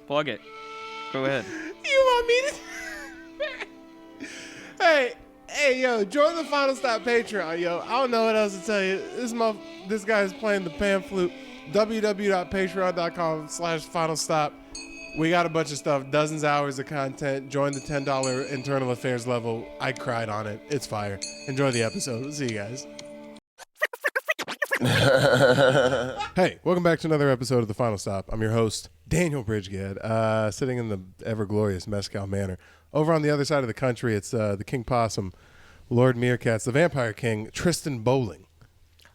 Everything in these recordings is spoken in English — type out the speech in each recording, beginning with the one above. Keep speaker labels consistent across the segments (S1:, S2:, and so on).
S1: Plug it. Go ahead.
S2: You want me to? Hey, yo, join the Final Stop Patreon, yo. I don't know what else to tell you. This guy's playing the pan flute. www.patreon.com/Final Stop. We got a bunch of stuff, dozens of hours of content. Join the $10 internal affairs level. I cried on it. It's fire. Enjoy the episode. See you guys. Hey, welcome back to another episode of The Final Stop. I'm your host, Daniel Bridgegad, sitting in the ever-glorious Mescal Manor. Over on the other side of the country, it's the King Possum, Lord Meerkats, the Vampire King, Tristan Bowling.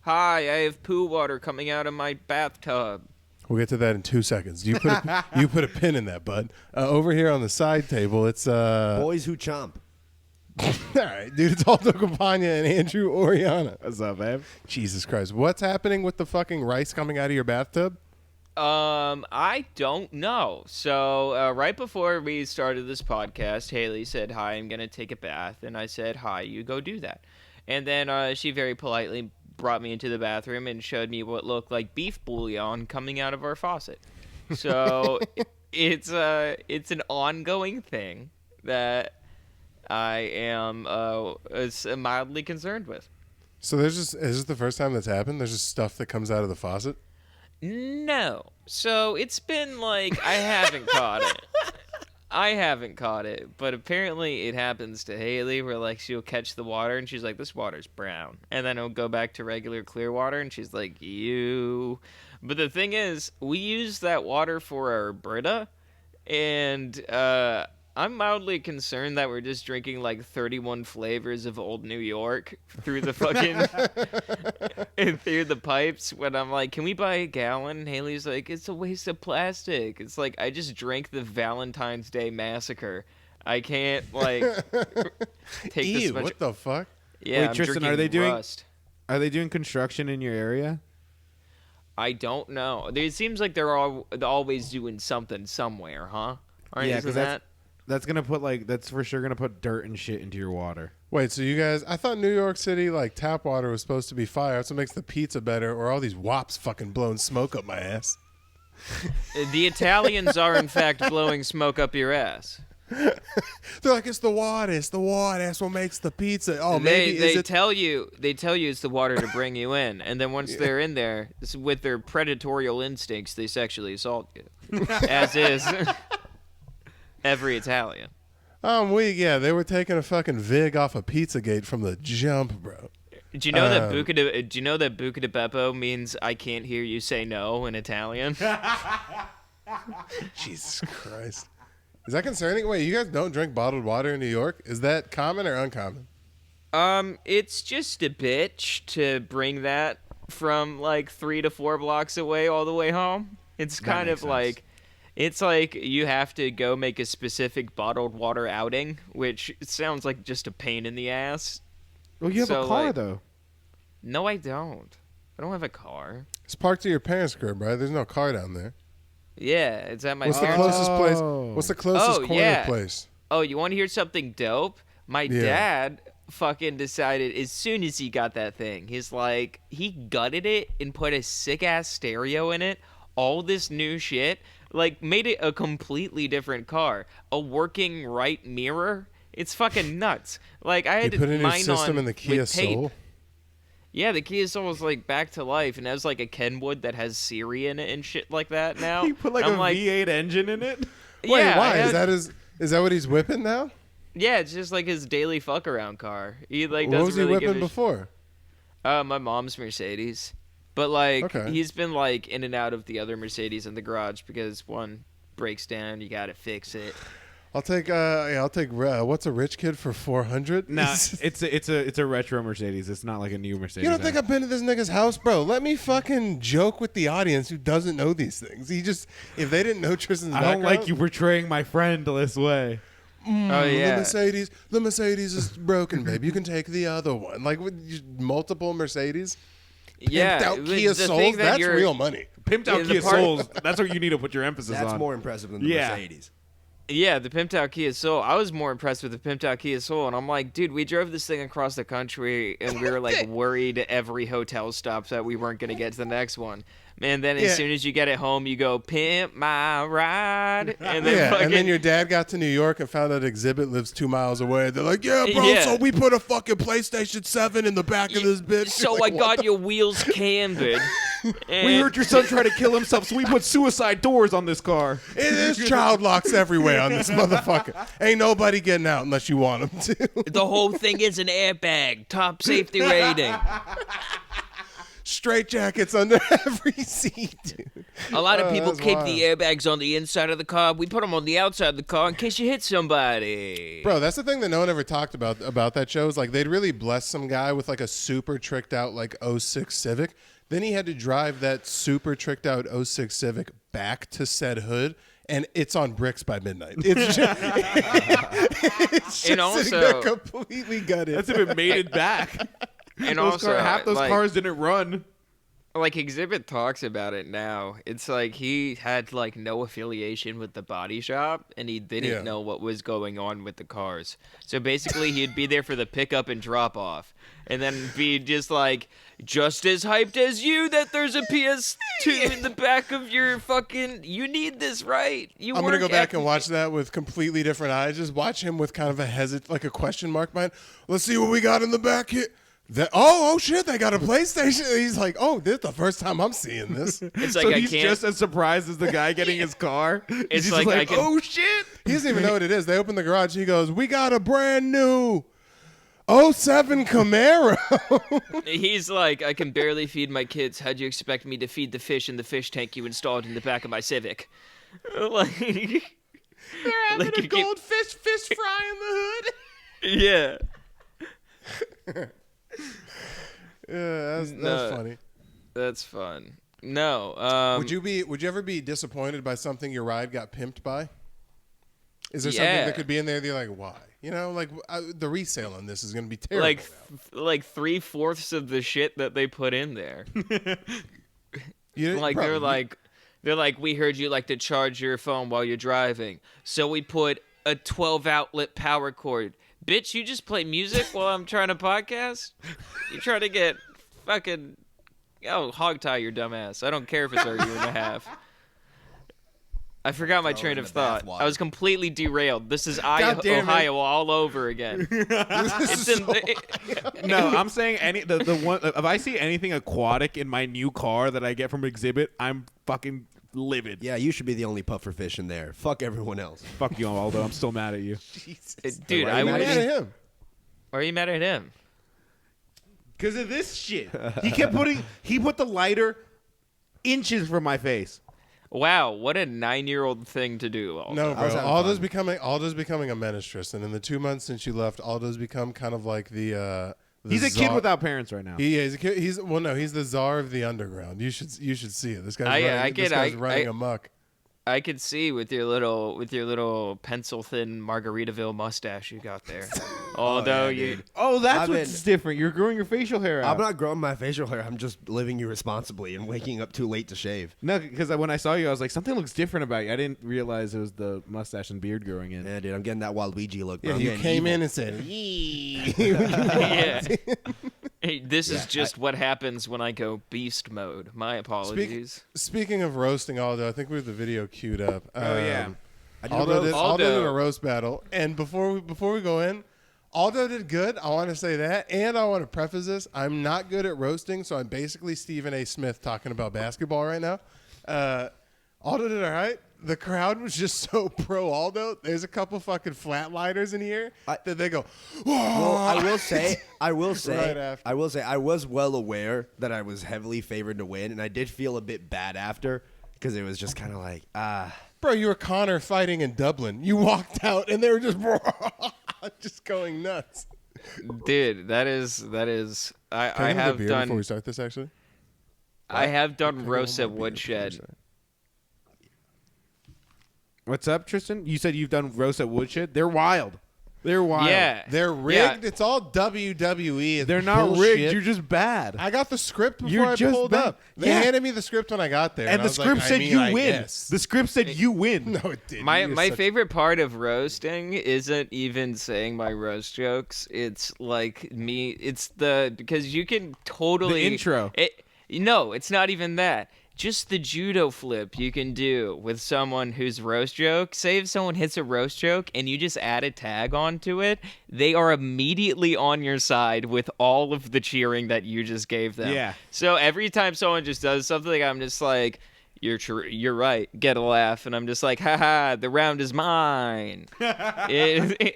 S1: Hi, I have poo water coming out of my bathtub.
S2: We'll get to that in 2 seconds. You put a pin in that, bud. Over here on the side table, it's...
S3: Boys who chomp.
S2: All right, dude, it's Aldo Campagna and Andrew Oriana.
S3: What's up, man?
S2: Jesus Christ. What's happening with the fucking rice coming out of your bathtub?
S1: I don't know. So, right before we started this podcast, Haley said, hi, I'm going to take a bath. And I said, hi, you go do that. And then she very politely brought me into the bathroom and showed me what looked like beef bouillon coming out of our faucet. So, it's an ongoing thing that I am mildly concerned with.
S2: So is this the first time that's happened? There's just stuff that comes out of the faucet?
S1: No. So it's been like, I haven't caught it, but apparently it happens to Haley where like she'll catch the water and she's like, this water's brown. And then it'll go back to regular clear water and she's like, ew. But the thing is, we use that water for our Brita, and I'm mildly concerned that we're just drinking like 31 flavors of Old New York through the fucking and through the pipes. When I'm like, can we buy a gallon? Haley's like, it's a waste of plastic. It's like, I just drank the Valentine's Day Massacre. I can't like take this much.
S2: What the fuck?
S1: Yeah,
S4: wait,
S1: I'm
S4: Tristan,
S1: drinking rust.
S4: are they doing construction in your area?
S1: I don't know. It seems like they're always doing something somewhere, huh?
S4: Yeah, because that's gonna put that's for sure gonna put dirt and shit into your water.
S2: Wait, so you guys, I thought New York City, like, tap water was supposed to be fire. That's what makes the pizza better, or all these wops fucking blowing smoke up my ass.
S1: The Italians are, in fact, blowing smoke up your ass.
S2: They're like, it's the water. That's what makes the pizza. Oh,
S1: they tell you it's the water to bring you in, and then once they're in there, with their predatorial instincts, they sexually assault you, as is every Italian.
S2: They were taking a fucking vig off of Pizzagate from the jump, bro.
S1: Do you know that Buca di Beppo means I can't hear you say no in Italian?
S2: Jesus Christ. Is that concerning? Wait, you guys don't drink bottled water in New York? Is that common or uncommon?
S1: It's just a bitch to bring that from like 3 to 4 blocks away all the way home. It's kind of like, it's like you have to go make a specific bottled water outing, which sounds like just a pain in the ass.
S4: Well, you have a car, though.
S1: No, I don't. I don't have a car.
S2: It's parked at your parents' crib, right? There's no car down there.
S1: Yeah, it's at my
S2: What's the
S1: parents'
S2: closest place? What's the closest corner place?
S1: Oh, you want to hear something dope? My dad fucking decided as soon as he got that thing, he's like, he gutted it and put a sick-ass stereo in it, all this new shit, like made it a completely different car. A working right mirror. It's fucking nuts. Like, I had to
S2: put in your
S1: mine
S2: system
S1: on
S2: in the Kia
S1: with tape.
S2: Soul?
S1: Yeah, the Kia Soul is like back to life, and has like a Kenwood that has Siri in it and shit like that now.
S4: You put like a V8 engine in it?
S2: Wait,
S1: Yeah,
S2: why? Is that what he's whipping now?
S1: Yeah, it's just like his daily fuck around car. He like
S2: What
S1: doesn't
S2: was he
S1: really
S2: whipping
S1: give a
S2: before?
S1: My mom's Mercedes. But like
S2: Okay.
S1: he's been like in and out of the other Mercedes in the garage because one breaks down, you gotta fix it.
S2: I'll take what's a rich kid for 400?
S4: Nah, it's a retro Mercedes. It's not like a new Mercedes.
S2: You don't think I've been to this nigga's house, bro? Let me fucking joke with the audience who doesn't know these things. If they didn't know Tristan's
S4: I
S2: background,
S4: don't like you portraying my friend this way.
S1: Oh yeah.
S2: The Mercedes is broken, babe. You can take the other one. Like with just multiple Mercedes.
S1: Yeah.
S2: Pimped out Kia
S1: the
S2: Souls,
S1: thing that
S2: that's
S1: you're-
S2: real money.
S4: Pimped out
S1: Yeah, the
S4: Kia
S1: part-
S4: Souls. That's what you need to put your emphasis on.
S3: That's more impressive than the
S4: Yeah.
S3: Mercedes.
S1: Yeah, the pimped out Kia Soul. I was more impressed with the pimped out Kia Soul, and I'm like, dude, we drove this thing across the country, and we were like worried every hotel stop that we weren't gonna get to the next one. And then
S2: Yeah.
S1: as soon as you get it home, you go pimp my ride, and then
S2: Yeah,
S1: fucking,
S2: and then your dad got to New York and found out Exhibit lives 2 miles away. They're like, yeah, bro,
S1: Yeah.
S2: so we put a fucking PlayStation 7 in the back of this bitch.
S1: So
S2: You're like,
S1: I
S2: what
S1: got your wheels cambered.
S4: We heard your son try to kill himself, so we put suicide doors on this car.
S2: It is child locks everywhere on this motherfucker. Ain't nobody getting out unless you want them to.
S1: The whole thing is an airbag, top safety rating.
S2: Straight jackets under every seat, dude.
S1: A lot of people
S2: that's
S1: keep
S2: wild.
S1: the airbags on the inside of the car. We put them on the outside of the car in case you hit somebody.
S2: Bro, that's the thing that no one ever talked about that show is like they'd really bless some guy with like a super tricked out like '06 Civic. Then he had to drive that super tricked out '06 Civic back to said hood, and it's on bricks by midnight. It's just, it's just
S1: And
S2: sitting there
S1: also-
S2: completely gutted.
S4: That's if it made it back.
S1: And
S4: Those
S1: also,
S4: half those
S1: like,
S4: cars didn't run.
S1: like Exhibit talks about it now. It's like he had like no affiliation with the body shop, and he didn't
S2: Yeah.
S1: know what was going on with the cars. So basically, he'd be there for the pickup and drop off, and then be just like, just as hyped as you that there's a PS2 in the back of your fucking. You need this, right? You.
S2: I'm gonna
S1: work
S2: go back
S1: at-
S2: and watch that with completely different eyes. Just watch him with kind of a like a question mark mind. Let's see what we got in the back here. Oh shit! They got a PlayStation. He's like, oh, this is the first time I'm seeing this.
S1: It's like
S4: So
S1: I
S4: he's
S1: can't.
S4: just as surprised as the guy getting his car.
S1: It's
S4: He's
S1: like
S4: just
S1: I can-
S4: oh shit.
S2: He doesn't even know what it is. They open the garage. He goes, we got a brand new '07 Camaro.
S1: He's like, I can barely feed my kids. How'd you expect me to feed the fish in the fish tank you installed in the back of my Civic? Like,
S2: They're having
S1: Like
S2: a
S1: you keep-
S2: goldfish fish fry in the hood.
S1: yeah,
S2: Yeah, that's
S1: No.
S2: funny.
S1: that's fun. No,
S2: Would you ever be disappointed by something your ride got pimped by? Is there something
S1: Yeah.
S2: that could be in there that you're like, why? You know, like the resale on this is going to be terrible.
S1: like 3/4 of the shit that they put in there.
S2: You-
S1: Like
S2: bro,
S1: they're like, we heard you like to charge your phone while you're driving, so we put a 12 outlet power cord. Bitch, you just play music while I'm trying to podcast? You try to get fucking hog tie your dumb ass. I don't care if it's our year and a half. I forgot my train
S3: in
S1: of
S3: the
S1: thought.
S3: bathwater.
S1: I was completely derailed. This is
S2: damn it.
S1: Ohio all over again. It's in
S4: No, I'm saying the one if I see anything aquatic in my new car that I get from Exhibit, I'm fucking livid.
S3: Yeah, you should be the only puffer fish in there. Fuck everyone else.
S4: Fuck you, Aldo. I'm still mad at you.
S1: dude,
S3: Why
S1: I
S3: are you
S2: I'm
S3: mad
S1: would.
S2: mad at him.
S1: Why are you mad at him?
S4: Because of this shit. He put the lighter inches from my face.
S1: Wow, what a 9-year-old thing to do. Aldo.
S2: No,
S3: I was
S2: bro.
S3: having
S2: Aldo's becoming a menace, Tristan. In the 2 months since you left, Aldo's become kind of like the
S4: He's a kid
S2: czar-
S4: without parents right now.
S2: He is a kid. He's the czar of the underground. You should see it. This guy's
S1: I
S2: running,
S1: get-
S2: this guy's
S1: I-
S2: running
S1: I-
S2: amok.
S1: I could see with your little pencil thin Margaritaville mustache you got there. Although
S3: yeah,
S1: you
S3: dude.
S4: Oh, that's
S3: I've
S4: what's different. You're growing your facial hair out.
S3: I'm not growing my facial hair. I'm just living irresponsibly and waking up too late to shave.
S4: No, because when I saw you, I was like, something looks different about you. I didn't realize it was the mustache and beard growing in.
S3: Yeah, dude, I'm getting that Waluigi look. bro.
S2: Yeah,
S3: I'm
S2: you
S3: getting
S2: came
S3: evil.
S2: in and said, "Yee."
S1: yeah. Hey, this is just what happens when I go beast mode. My apologies.
S2: Speaking of roasting Aldo, I think we have the video queued up.
S4: Oh, yeah.
S3: I did a
S2: Aldo
S3: roast.
S2: did, Aldo
S1: Aldo.
S2: did a roast battle, and before we go in, Aldo did good. I want to say that, and I want to preface this: I'm not good at roasting, so I'm basically Stephen A. Smith talking about basketball right now. Aldo did all right. The crowd was just so pro Aldo. There's a couple fucking flatliners in here that they go.
S3: Well, I will
S2: Right
S3: say,
S2: after.
S3: I was well aware that I was heavily favored to win, and I did feel a bit bad after because it was just kind of like,
S2: Bro, you were Connor fighting in Dublin. You walked out, and they were just just going nuts.
S1: Dude, that is I
S2: Can I
S1: have
S2: a beer before we
S1: done
S2: start this, actually?
S1: I have done roast
S2: Can I
S1: at
S2: get one more beer before we
S1: Woodshed.
S2: start?
S4: What's up, Tristan? You said you've done roast at Woodshed? They're wild. They're wild.
S1: Yeah.
S2: They're
S1: Yeah.
S2: rigged. It's all WWE. It's
S4: They're not
S2: bullshit.
S4: rigged. You're just bad.
S2: I got the script before
S4: You're
S2: I
S4: just
S2: pulled
S4: bad.
S2: up. They
S4: Yeah.
S2: handed me the script when I got there,
S4: and
S2: I
S4: the
S2: was
S4: script
S2: like,
S4: said
S2: I
S4: win.
S2: guess.
S4: The script said you win.
S2: No, it didn't.
S1: My
S2: You're
S1: my
S2: such-
S1: favorite part of roasting isn't even saying my roast jokes. It's like me. It's because you can totally
S4: The intro.
S1: No, it's not even that. just the judo flip you can do with someone who's roast joke. Say if someone hits a roast joke and you just add a tag onto it, they are immediately on your side with all of the cheering that you just gave them.
S4: Yeah.
S1: So every time someone just does something, I'm just like, you're right, get a laugh. And I'm just like, haha, the round is mine.
S2: The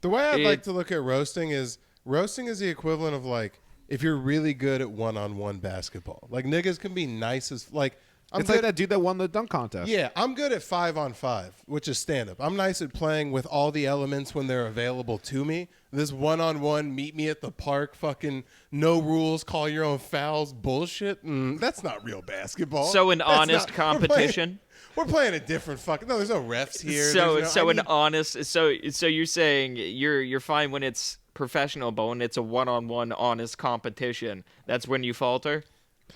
S2: way I'd like to look at roasting is the equivalent of like if you're really good at one-on-one basketball. Like niggas can be nice as like
S4: It's like that dude that won the dunk contest.
S2: Yeah, I'm good at 5-on-5, which is stand-up. I'm nice at playing with all the elements when they're available to me. This one-on-one, meet me at the park, fucking no rules, call your own fouls, bullshit. That's not real basketball.
S1: So an
S2: That's
S1: honest
S2: not-
S1: competition.
S2: We're playing a different fucking. No, there's no refs here.
S1: So
S2: There's no, I
S1: an
S2: need-
S1: honest. So you're saying you're fine when it's professional, but when it's a one-on-one honest competition, that's when you falter.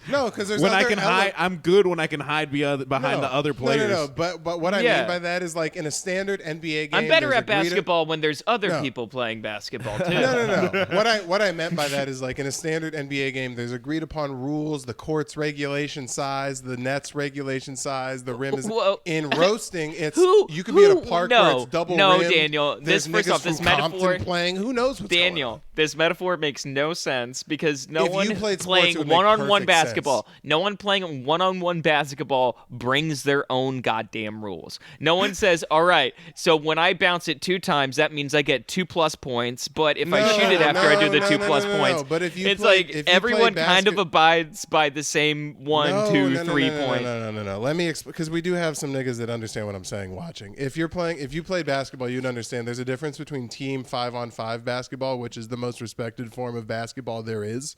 S2: No, because there's
S4: When I
S2: other
S4: can hide, I'm good when I can hide behind the other players.
S2: No. But what I
S1: Yeah.
S2: mean by that is like in a standard NBA game.
S1: I'm better
S2: there's
S1: at
S2: agreed-
S1: basketball when there's other
S2: No.
S1: people playing basketball too.
S2: No. What I meant by that is like in a standard NBA game, there's agreed upon rules, the court's regulation size, the net's regulation size, the rim is.
S1: Whoa.
S2: In roasting, it's
S1: Who-
S2: you could be at a
S1: who-
S2: park
S1: no,
S2: where it's double
S1: no,
S2: rim.
S1: Daniel,
S2: There's
S1: this- first
S2: niggas
S1: off, this
S2: from Compton
S1: metaphor-
S2: playing. Who knows what's going
S1: Daniel,
S2: on?
S1: this metaphor makes no sense because no
S2: If you
S1: one
S2: played sports, it
S1: playing
S2: would make
S1: one-on-one
S2: perfect
S1: basketball,
S2: sense.
S1: no one playing one-on-one basketball brings their own goddamn rules. No one says, "All right, so when I bounce it 2 times, that means I get 2+ points, but if I shoot it after I do the 2+ points,
S2: But if you
S1: it's
S2: play-
S1: like
S2: if you play
S1: everyone kind of
S2: basket-
S1: abides by the same 1, 2, 3 point."
S2: No. Let me because we do have some niggas that understand what I'm saying. Watching, if you played basketball, you'd understand. There's a difference between team 5-on-5 basketball, which is the most respected form of basketball there is.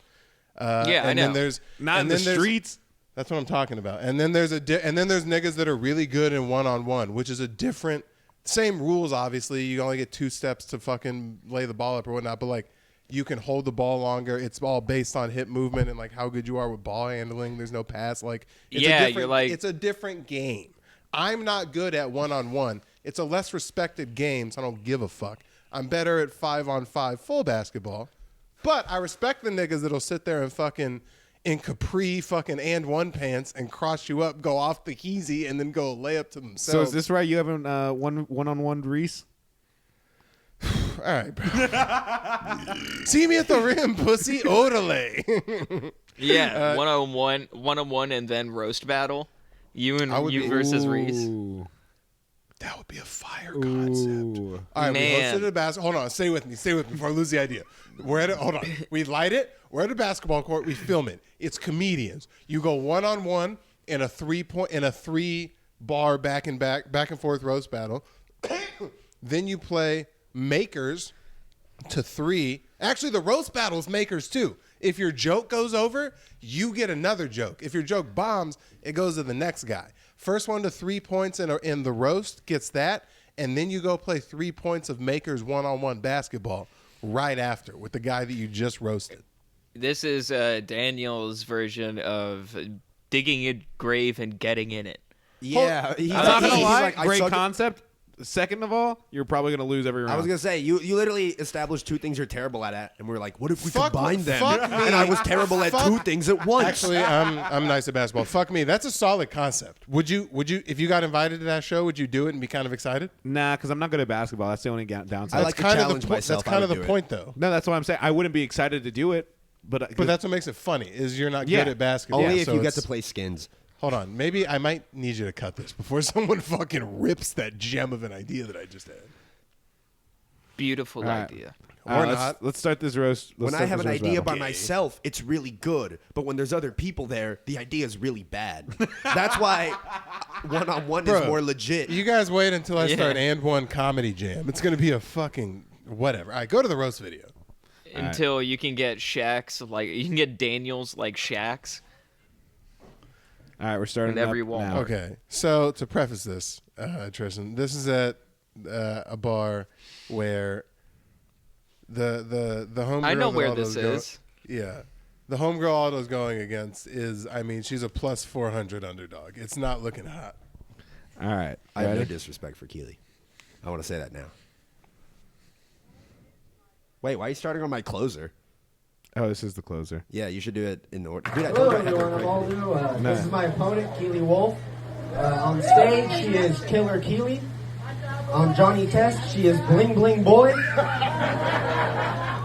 S1: Yeah, I
S2: and
S1: know.
S2: Then there's
S4: Not in
S2: and
S4: the
S2: then there's-
S4: streets.
S2: That's what I'm talking about. And then there's and then there's niggas that are really good in one-on-one, which is a different. Same rules, obviously. You only get 2 steps to fucking lay the ball up or whatnot, but like you can hold the ball longer. It's all based on hip movement and like how good you are with ball handling. There's no pass. Like it's
S1: Yeah,
S2: a different,
S1: you're like-
S2: it's a different game. I'm not good at one-on-one. It's a less respected game, so I don't give a fuck. I'm better at 5-on-5 full basketball, but I respect the niggas that'll sit there and fucking in capri fucking and one pants and cross you up, go off the heezy, and then go lay up to themselves.
S4: So is this right? You haven't one-on-one Reese?
S2: All right, bro. See me at the rim, pussy. Odele.
S1: Yeah, one-on-one, and then roast battle. You
S2: I would
S1: you
S2: be-
S1: versus Reese.
S4: Ooh.
S2: That would be a fire concept.
S4: Ooh.
S2: All right,
S1: Man.
S2: we hosted a basketball. Hold on, stay with me before I lose the idea. Hold on. We light it. We're at a basketball court. We film it. It's comedians. You go one-on-one in a 3-bar back and forth roast battle. Then you play makers to 3. Actually, the roast battle's makers too. If your joke goes over, you get another joke. If your joke bombs, it goes to the next guy. First one to 3 points in the roast gets that, and then you go play 3 points of makers one-on-one basketball right after with the guy that you just roasted.
S1: This is Daniel's version of digging a grave and getting in it.
S3: Yeah,
S4: I'm not gonna
S3: he's
S4: lie.
S3: like, I
S4: Great
S3: suck at-
S4: concept. Second of all, you're probably gonna lose every round.
S3: I was gonna say you literally established 2 things you're terrible at, and we were like, what if we
S2: Fuck-
S3: combine them?
S2: fuck me.
S3: And I was terrible at
S2: Fuck-
S3: 2 things at once.
S2: Actually, I'm nice at basketball. Fuck me. That's a solid concept. Would you if you got invited to that show, would you do it and be kind of excited?
S4: Nah, because I'm not good at basketball. That's the only downside.
S3: I like to
S2: kind of
S3: challenge
S2: the point.
S3: myself.
S2: That's kind
S3: I
S2: of
S3: would
S2: the
S3: do it.
S2: point, though.
S4: No, that's what I'm saying. I wouldn't be excited to do it, but
S2: But that's what makes it funny. Is you're not
S4: Yeah.
S2: good at basketball.
S3: Only if
S2: so
S3: you get to
S2: it's-
S3: play skins.
S2: Hold on. Maybe I might need you to cut this before someone fucking rips that gem of an idea that I just had.
S1: Beautiful
S4: All right.
S1: idea.
S2: Or
S4: let's,
S2: not.
S4: let's start this roast.
S3: When I have an idea by
S2: Okay.
S3: myself, it's really good. But when there's other people there, the idea is really bad. That's why one-on-one
S2: Bro,
S3: is more legit.
S2: You guys wait until I
S1: Yeah.
S2: start and one comedy jam. It's gonna be a fucking whatever. All right, go to the roast video.
S1: Until you can get Shaq's, like you can get Daniel's like Shaq's.
S4: All right, we're starting
S1: In every
S4: up
S1: wall.
S4: now.
S2: Okay, so to preface this, Tristan, this is at a bar where the homegirl
S1: I know
S2: that
S1: where
S2: Aldo's
S1: this is.
S2: Yeah, the homegirl Aldo's going against is, I mean, she's a plus 400 underdog. It's not looking hot.
S4: All right.
S3: I have no
S4: Ready?
S3: disrespect for Keely. I want to say that now. Wait, why are you starting on my closer?
S4: Oh, this is the closer.
S3: Yeah, you should do it in the order. Dude,
S5: Hello, everyone. I'm Aldo. This is my opponent, Keely Wolf. On stage, she is Killer Keely. On Johnny Test, she is Bling Bling Boy.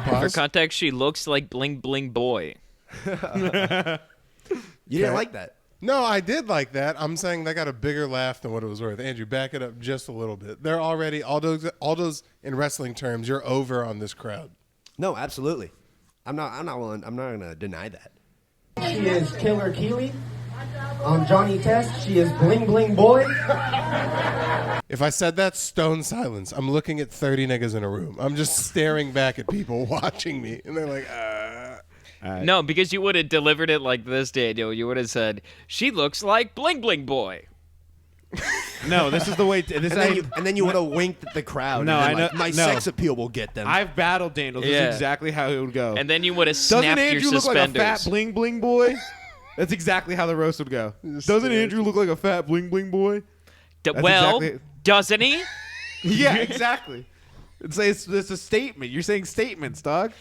S1: For context, she looks like Bling Bling Boy.
S3: You didn't like that.
S2: No, I did like that. I'm saying they got a bigger laugh than what it was worth. Andrew, back it up just a little bit. They're already Aldo's in wrestling terms. You're over on this crowd.
S3: No, absolutely. I'm not gonna deny that.
S5: She is Killer Keely. On Johnny Test, she is Bling Bling Boy.
S2: If I said that, stone silence. I'm looking at 30 niggas in a room. I'm just staring back at people watching me, and they're like,
S1: No, because you would have delivered it like this, Daniel. You would have said, "She looks like Bling Bling Boy."
S4: No, this is the way.
S3: And then you would have winked at the crowd.
S4: No,
S3: and been
S4: I
S3: like,
S4: know-
S3: my
S4: no.
S3: sex appeal will get them.
S4: I've battled Daniel. This
S1: Yeah.
S4: is exactly how it would go.
S1: And then you would have
S4: Doesn't
S1: snapped your
S4: Andrew look like a
S1: suspenders.
S4: fat bling bling boy? That's exactly how the roast would go. Doesn't Andrew look like a fat bling bling boy?
S1: Well,
S4: exactly-
S1: doesn't he?
S4: Yeah, exactly. It's a statement. You're saying statements, dog.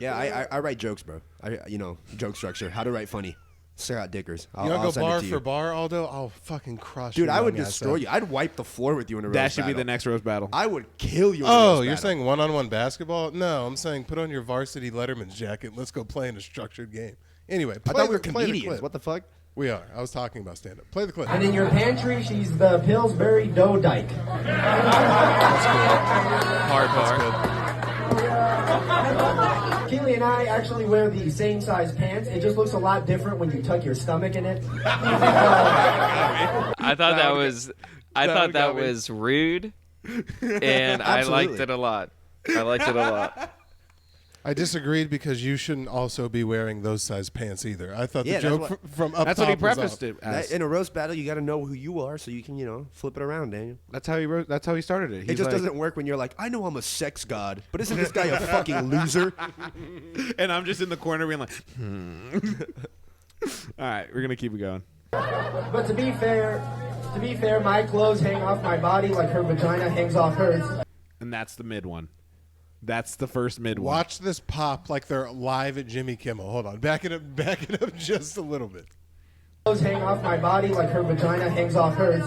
S3: Yeah, I write jokes, bro. Joke structure. How to write funny. Sarah Dickers.
S2: you want to go
S3: send it
S2: bar
S3: to
S2: for
S3: you.
S2: bar, Aldo? I'll fucking crush you.
S3: Dude, I would
S2: young ass
S3: destroy
S2: up.
S3: you. I'd wipe the floor with you in a roast
S4: That should be
S3: battle.
S4: the next roast battle.
S3: I would kill you in a
S2: Oh,
S3: roast
S2: you're
S3: battle.
S2: saying one-on-one basketball? No, I'm saying put on your varsity Letterman's jacket. Let's go play in a structured game. Anyway,
S3: I
S2: play
S3: thought we were
S2: the- play the
S3: comedians.
S2: clip.
S3: What the fuck?
S2: We are. I was talking about stand-up. Play the clip.
S5: And in your pantry, she's the Pillsbury Dough Dyke.
S1: Hard bar.
S5: Keely and I actually wear the same size pants. It just looks a lot different when you tuck your stomach in it.
S1: I thought that was,
S4: would've got me.
S1: rude, and I liked
S3: Absolutely.
S1: it a lot. I liked it a lot.
S2: I disagreed because you shouldn't also be wearing those size pants either. I thought
S3: Yeah,
S2: the
S3: that's
S2: joke
S3: what-
S2: from up
S4: That's
S2: top
S4: what he
S2: was
S4: prefaced
S2: up.
S4: it as.
S3: In a roast battle, you got to know who you are so you can, flip it around, Daniel.
S4: That's how he wrote. That's how he started it.
S3: It
S4: He's
S3: just
S4: like-
S3: doesn't work when you're like, I know I'm a sex god, but isn't this guy a fucking loser?
S4: And I'm just in the corner being like, All right, we're gonna keep it going.
S5: But to be fair, my clothes hang off my body like her vagina hangs off hers.
S4: And that's the mid one. That's the first mid one.
S2: Watch this pop like they're live at Jimmy Kimmel. Hold on. Back it up just a little bit.
S5: Clothes hang off my body like her vagina hangs off hers.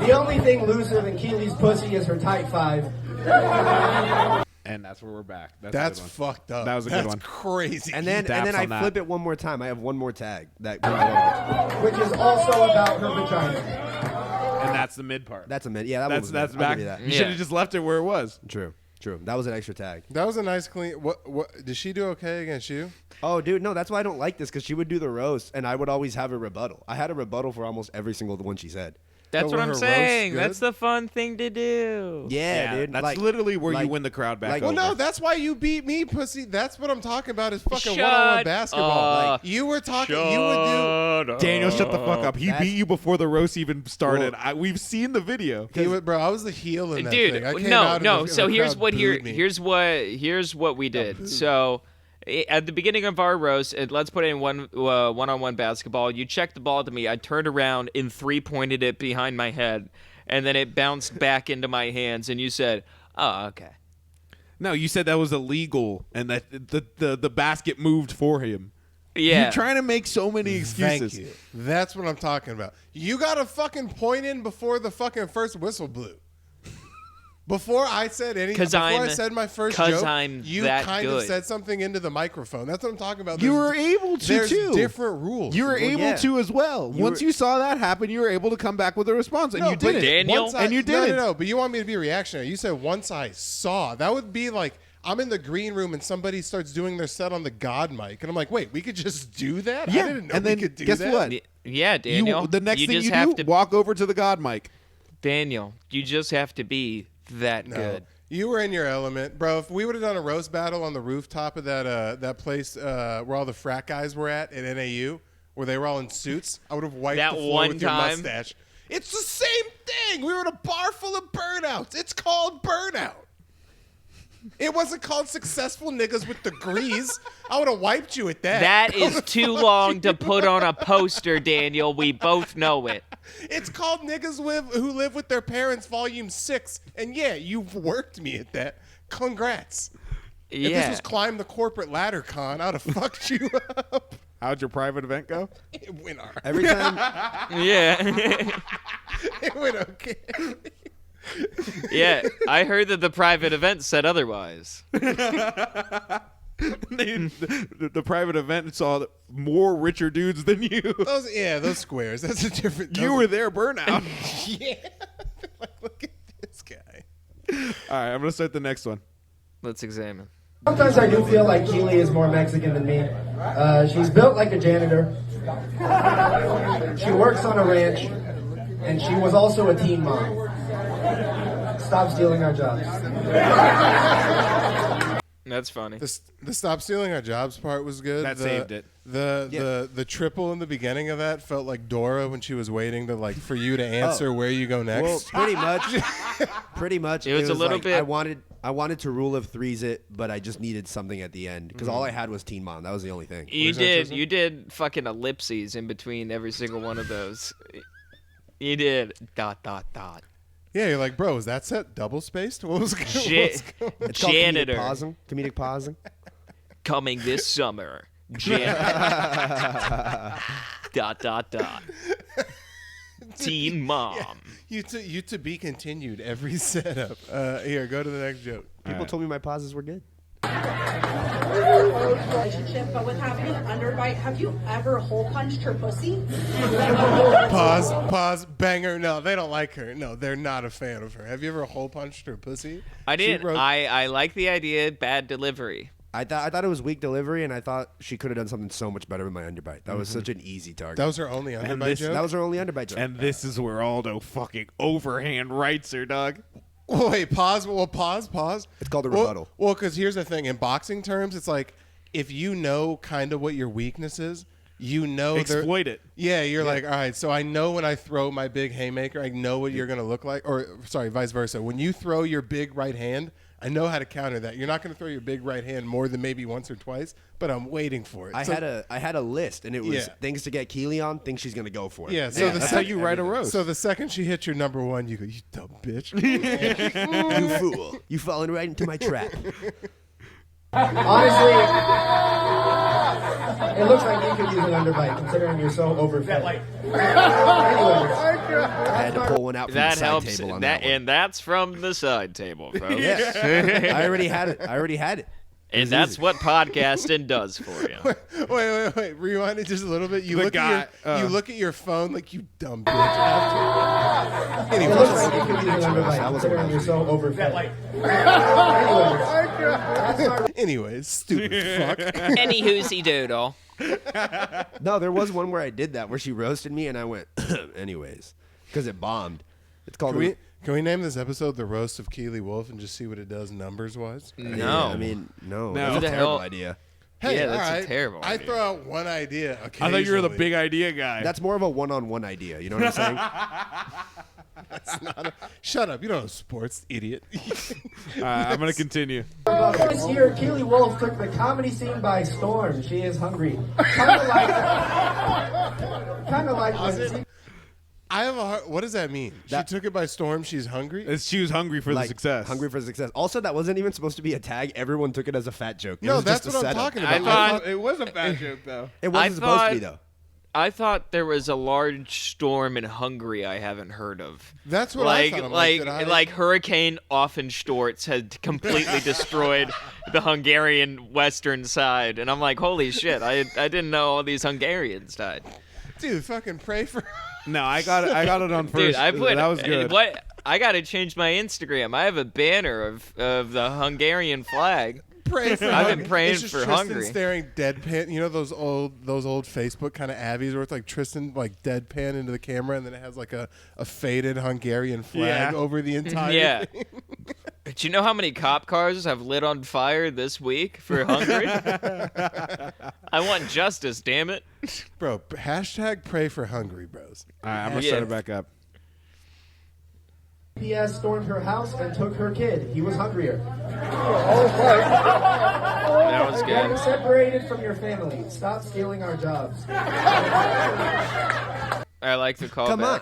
S5: The only thing looser than Keely's pussy is her tight five.
S4: And that's where we're back. That's,
S2: That's
S4: a good one.
S2: fucked up.
S4: That was a good
S2: That's
S4: one.
S2: crazy.
S3: And then
S4: daps
S3: I
S4: on that.
S3: flip it one more time. I have one more tag that goes along with it.
S5: Which is also about her vagina.
S4: And that's the mid part.
S3: That's a minute. Yeah, that
S4: that's
S3: one was
S4: back.
S3: I'll give you
S4: You
S3: that.
S4: should have just left it where it was.
S3: True. That was an extra tag.
S2: that was a nice clean. What did she do okay against you?
S3: Oh, dude, no, that's why I don't like this, because she would do the roast, and I would always have a rebuttal. I had a rebuttal for almost every single one she said.
S1: That's
S2: But
S1: what
S2: were
S1: I'm
S2: her roasts
S1: saying.
S2: good?
S1: That's the fun thing to do.
S3: Yeah, dude.
S4: That's
S3: like-
S4: literally where
S3: like-
S4: you win the crowd back
S3: like-
S4: over.
S2: Well, no, that's why you beat me, pussy. That's what I'm talking about. Is fucking
S1: Shut
S2: one-on-one basketball.
S1: up.
S2: Like you were talking. You would do.
S4: Daniel, shut the fuck up. He
S3: That's-
S4: beat you before the roast even started.
S3: Well-
S4: we've seen the video.
S2: He would, bro. I was the heel in that
S1: Dude,
S2: thing. I came
S1: no,
S2: out and
S1: no.
S2: the
S1: So here's
S2: crowd
S1: what
S2: booed me.
S1: here's what we did. So at the beginning of our roast, let's put in one-on-one basketball. You checked the ball to me. I turned around and three-pointed it behind my head, and then it bounced back into my hands. And you said, "Oh, okay."
S4: No, you said that was illegal and that the basket moved for him.
S1: Yeah.
S4: You're trying to make so many
S2: Thank
S4: excuses.
S2: you. That's what I'm talking about. You got to fucking point in before the fucking first whistle blew. Before I said anything,
S1: 'Cause
S2: before I
S1: I'm-
S2: said my first
S1: 'cause
S2: joke,
S1: I'm
S2: you
S1: that
S2: kind of
S1: good.
S2: said something into the microphone. That's what I'm talking about.
S4: You
S2: There's-
S4: were able to
S2: There's
S4: too.
S2: different rules.
S4: You were able
S3: yeah.
S4: to as well. Once
S3: were-
S4: you saw that happen, you were able to come back with a response, and
S2: No,
S4: you
S2: but
S4: did it.
S1: Daniel-
S2: once I-
S4: and you
S2: No,
S4: did it.
S2: no, but you want me to be reactionary. You said once I saw. That would be like I'm in the green room and somebody starts doing their set on the God mic, and I'm like, wait, we could just do that?
S4: Yeah,
S2: I didn't know
S4: and
S2: we
S4: then
S2: could do
S4: guess
S2: that.
S4: what?
S1: Yeah, Daniel.
S4: The next thing
S1: just
S4: you
S1: have
S4: do,
S1: to
S4: walk over to the God mic.
S1: Daniel, you just have to be that
S2: No.
S1: good.
S2: You were in your element, bro. If we would have done a roast battle on the rooftop of that place where all the frat guys were at NAU, where they were all in suits, I would have wiped
S1: That
S2: the floor
S1: one
S2: with your
S1: time?
S2: mustache. It's the same thing. We were in a bar full of burnouts. It's called burnout. It wasn't called successful niggas with degrees. I would have wiped you at that.
S1: That is too long to put on a poster, Daniel. We both know it.
S2: It's called Niggas Who Live with Their Parents, Volume 6. And yeah, you've worked me at that. Congrats. If this
S1: Yeah.
S2: was Climb the Corporate Ladder Con, I'd have fucked you up.
S4: How'd your private event go?
S2: It went all right.
S3: Every time,
S1: Yeah.
S2: It went okay.
S1: Yeah. I heard that the private event said otherwise.
S4: the private event saw more richer dudes than you.
S2: Those squares. That's a different.
S4: You were there, burnout.
S2: Yeah. Like, look at this guy.
S4: All right, I'm gonna start the next one.
S1: Let's examine.
S5: Sometimes I do feel like Keely is more Mexican than me. She's built like a janitor. She works on a ranch, and she was also a teen mom. Stop stealing our jobs.
S1: That's funny.
S2: The stop stealing our jobs part was good.
S4: That saved it.
S2: The triple in the beginning of that felt like Dora when she was waiting to for you to answer where you go next.
S3: well, pretty much.
S1: It was a little
S3: like,
S1: bit-
S3: I wanted to rule of threes it, but I just needed something at the end because all I had was Teen Mom. That was the only thing.
S1: You
S2: is that,
S1: did.
S2: Tristan?
S1: You did fucking ellipses in between every single one of those. You did. ...
S2: Yeah, you're like, bro, is that set double spaced? What was going
S1: It's
S3: It's called
S1: Janitor.
S3: Comedic pausing.
S1: Coming this summer. Janitor. ... Teen mom.
S2: You to be continued every setup. Here, go to the next joke.
S3: People told me my pauses were good.
S6: Relationship, but with having an underbite, have you ever hole punched her pussy?
S2: Pause, banger. No, they don't like her. No, they're not a fan of her. Have you ever hole punched her pussy?
S1: I
S2: She
S1: did.
S2: wrote-
S1: I like the idea. Bad delivery.
S3: I thought it was weak delivery, and I thought she could have done something so much better with my underbite. That was such an easy target.
S2: That was her only underbite
S4: this-
S2: joke?
S3: That was her only underbite joke.
S4: And this is where Aldo fucking overhand rights her, dog.
S2: Oh, wait, pause. Well, pause.
S3: It's called a rebuttal.
S2: Well, because here's the thing. In boxing terms, it's like if you know kind of what your weakness is, you know
S4: Exploit it.
S2: Yeah, you're like, all right, so I know when I throw my big haymaker, I know what you're going to look like. Or, sorry, vice versa. When you throw your big right hand, I know how to counter that. You're not going to throw your big right hand more than maybe once or twice, but I'm waiting for it.
S3: I had a list, and it was
S2: Yeah.
S3: things to get Keely on, things she's gonna go for.
S2: Yeah, so
S4: That's how you write a roast.
S2: So the second she hits your number one, you go, you dumb bitch.
S3: You fool! You fallen right into my trap.
S5: Honestly, it looks like you could use an underbite considering you're so overfed. Anyways,
S3: I had to pull one out from
S1: That
S3: the side
S1: helps.
S3: table on
S1: That
S3: that one.
S1: and that's from the side table, folks.
S3: Yeah. I already had it.
S1: And that's what podcasting does for you.
S2: Wait. Rewind it just a little bit. You
S4: The
S2: look
S4: guy-
S2: you look at your phone like you dumb bitch. After.
S5: it looks like you could use an underbite considering you're so overfed.
S2: Anyways, stupid fuck.
S1: Any hoosey doodle.
S3: No, there was one where I did that, where she roasted me, and I went, anyways, because it bombed. It's called.
S2: Can we name this episode "The Roast of Keely Wolf" and just see what it does numbers wise?
S1: No.
S3: Yeah, I mean, no. That's
S1: Who
S3: a
S1: the
S3: terrible
S1: hell-
S3: idea.
S2: Hey,
S1: Yeah, that's
S2: all
S1: a
S2: right.
S1: terrible
S2: I
S1: idea.
S2: throw out one idea.
S4: I thought you were the
S2: occasionally.
S4: big idea guy.
S3: That's more of a one-on-one idea. You know what I'm saying?
S2: Shut up! You don't know sports, idiot.
S4: I'm going to continue.
S5: This year, Keely Wolf took the comedy scene by storm. She is hungry. Kind of like when
S2: I have a hard. What does that mean? She took it by storm. She's hungry.
S4: She was hungry for the
S3: Like,
S4: success.
S3: Hungry for success. Also, that wasn't even supposed to be a tag. Everyone took it as a fat joke. It
S2: No,
S3: was
S2: that's
S3: just a
S2: what I'm
S3: setup.
S2: talking
S1: I
S2: about.
S1: thought
S4: It was a bad joke, though.
S3: It wasn't supposed to be, though.
S1: I thought there was a large storm in Hungary I haven't heard of.
S2: That's what I thought. I'm did I-
S1: like Hurricane Offensturz had completely destroyed the Hungarian western side, and I'm like, holy shit! I didn't know all these Hungarians died.
S2: dude, fucking pray for.
S4: No, I got it on first.
S1: Dude, I put
S4: that was good.
S1: What I gotta change my Instagram. I have a banner of the Hungarian flag.
S2: Pray for
S1: I've been
S2: Hungary.
S1: praying
S2: It's just
S1: for
S2: Tristan
S1: Hungary.
S2: staring deadpan. You know those old Facebook kind of avies where it's like Tristan like deadpan into the camera, and then it has like a faded Hungarian flag
S4: Yeah.
S2: over the entire.
S1: Yeah.
S2: thing.
S1: Do you know how many cop cars have lit on fire this week for Hungary? I want justice, damn it.
S2: Bro, hashtag pray for Hungary, bros.
S4: All right, I'm going to
S1: Yeah.
S4: set it back up.
S5: PS stormed her house and took her kid. He was hungrier.
S1: That was
S5: Get
S1: good.
S5: separated from your family. Stop stealing our jobs.
S1: I like the callback.
S3: Come on.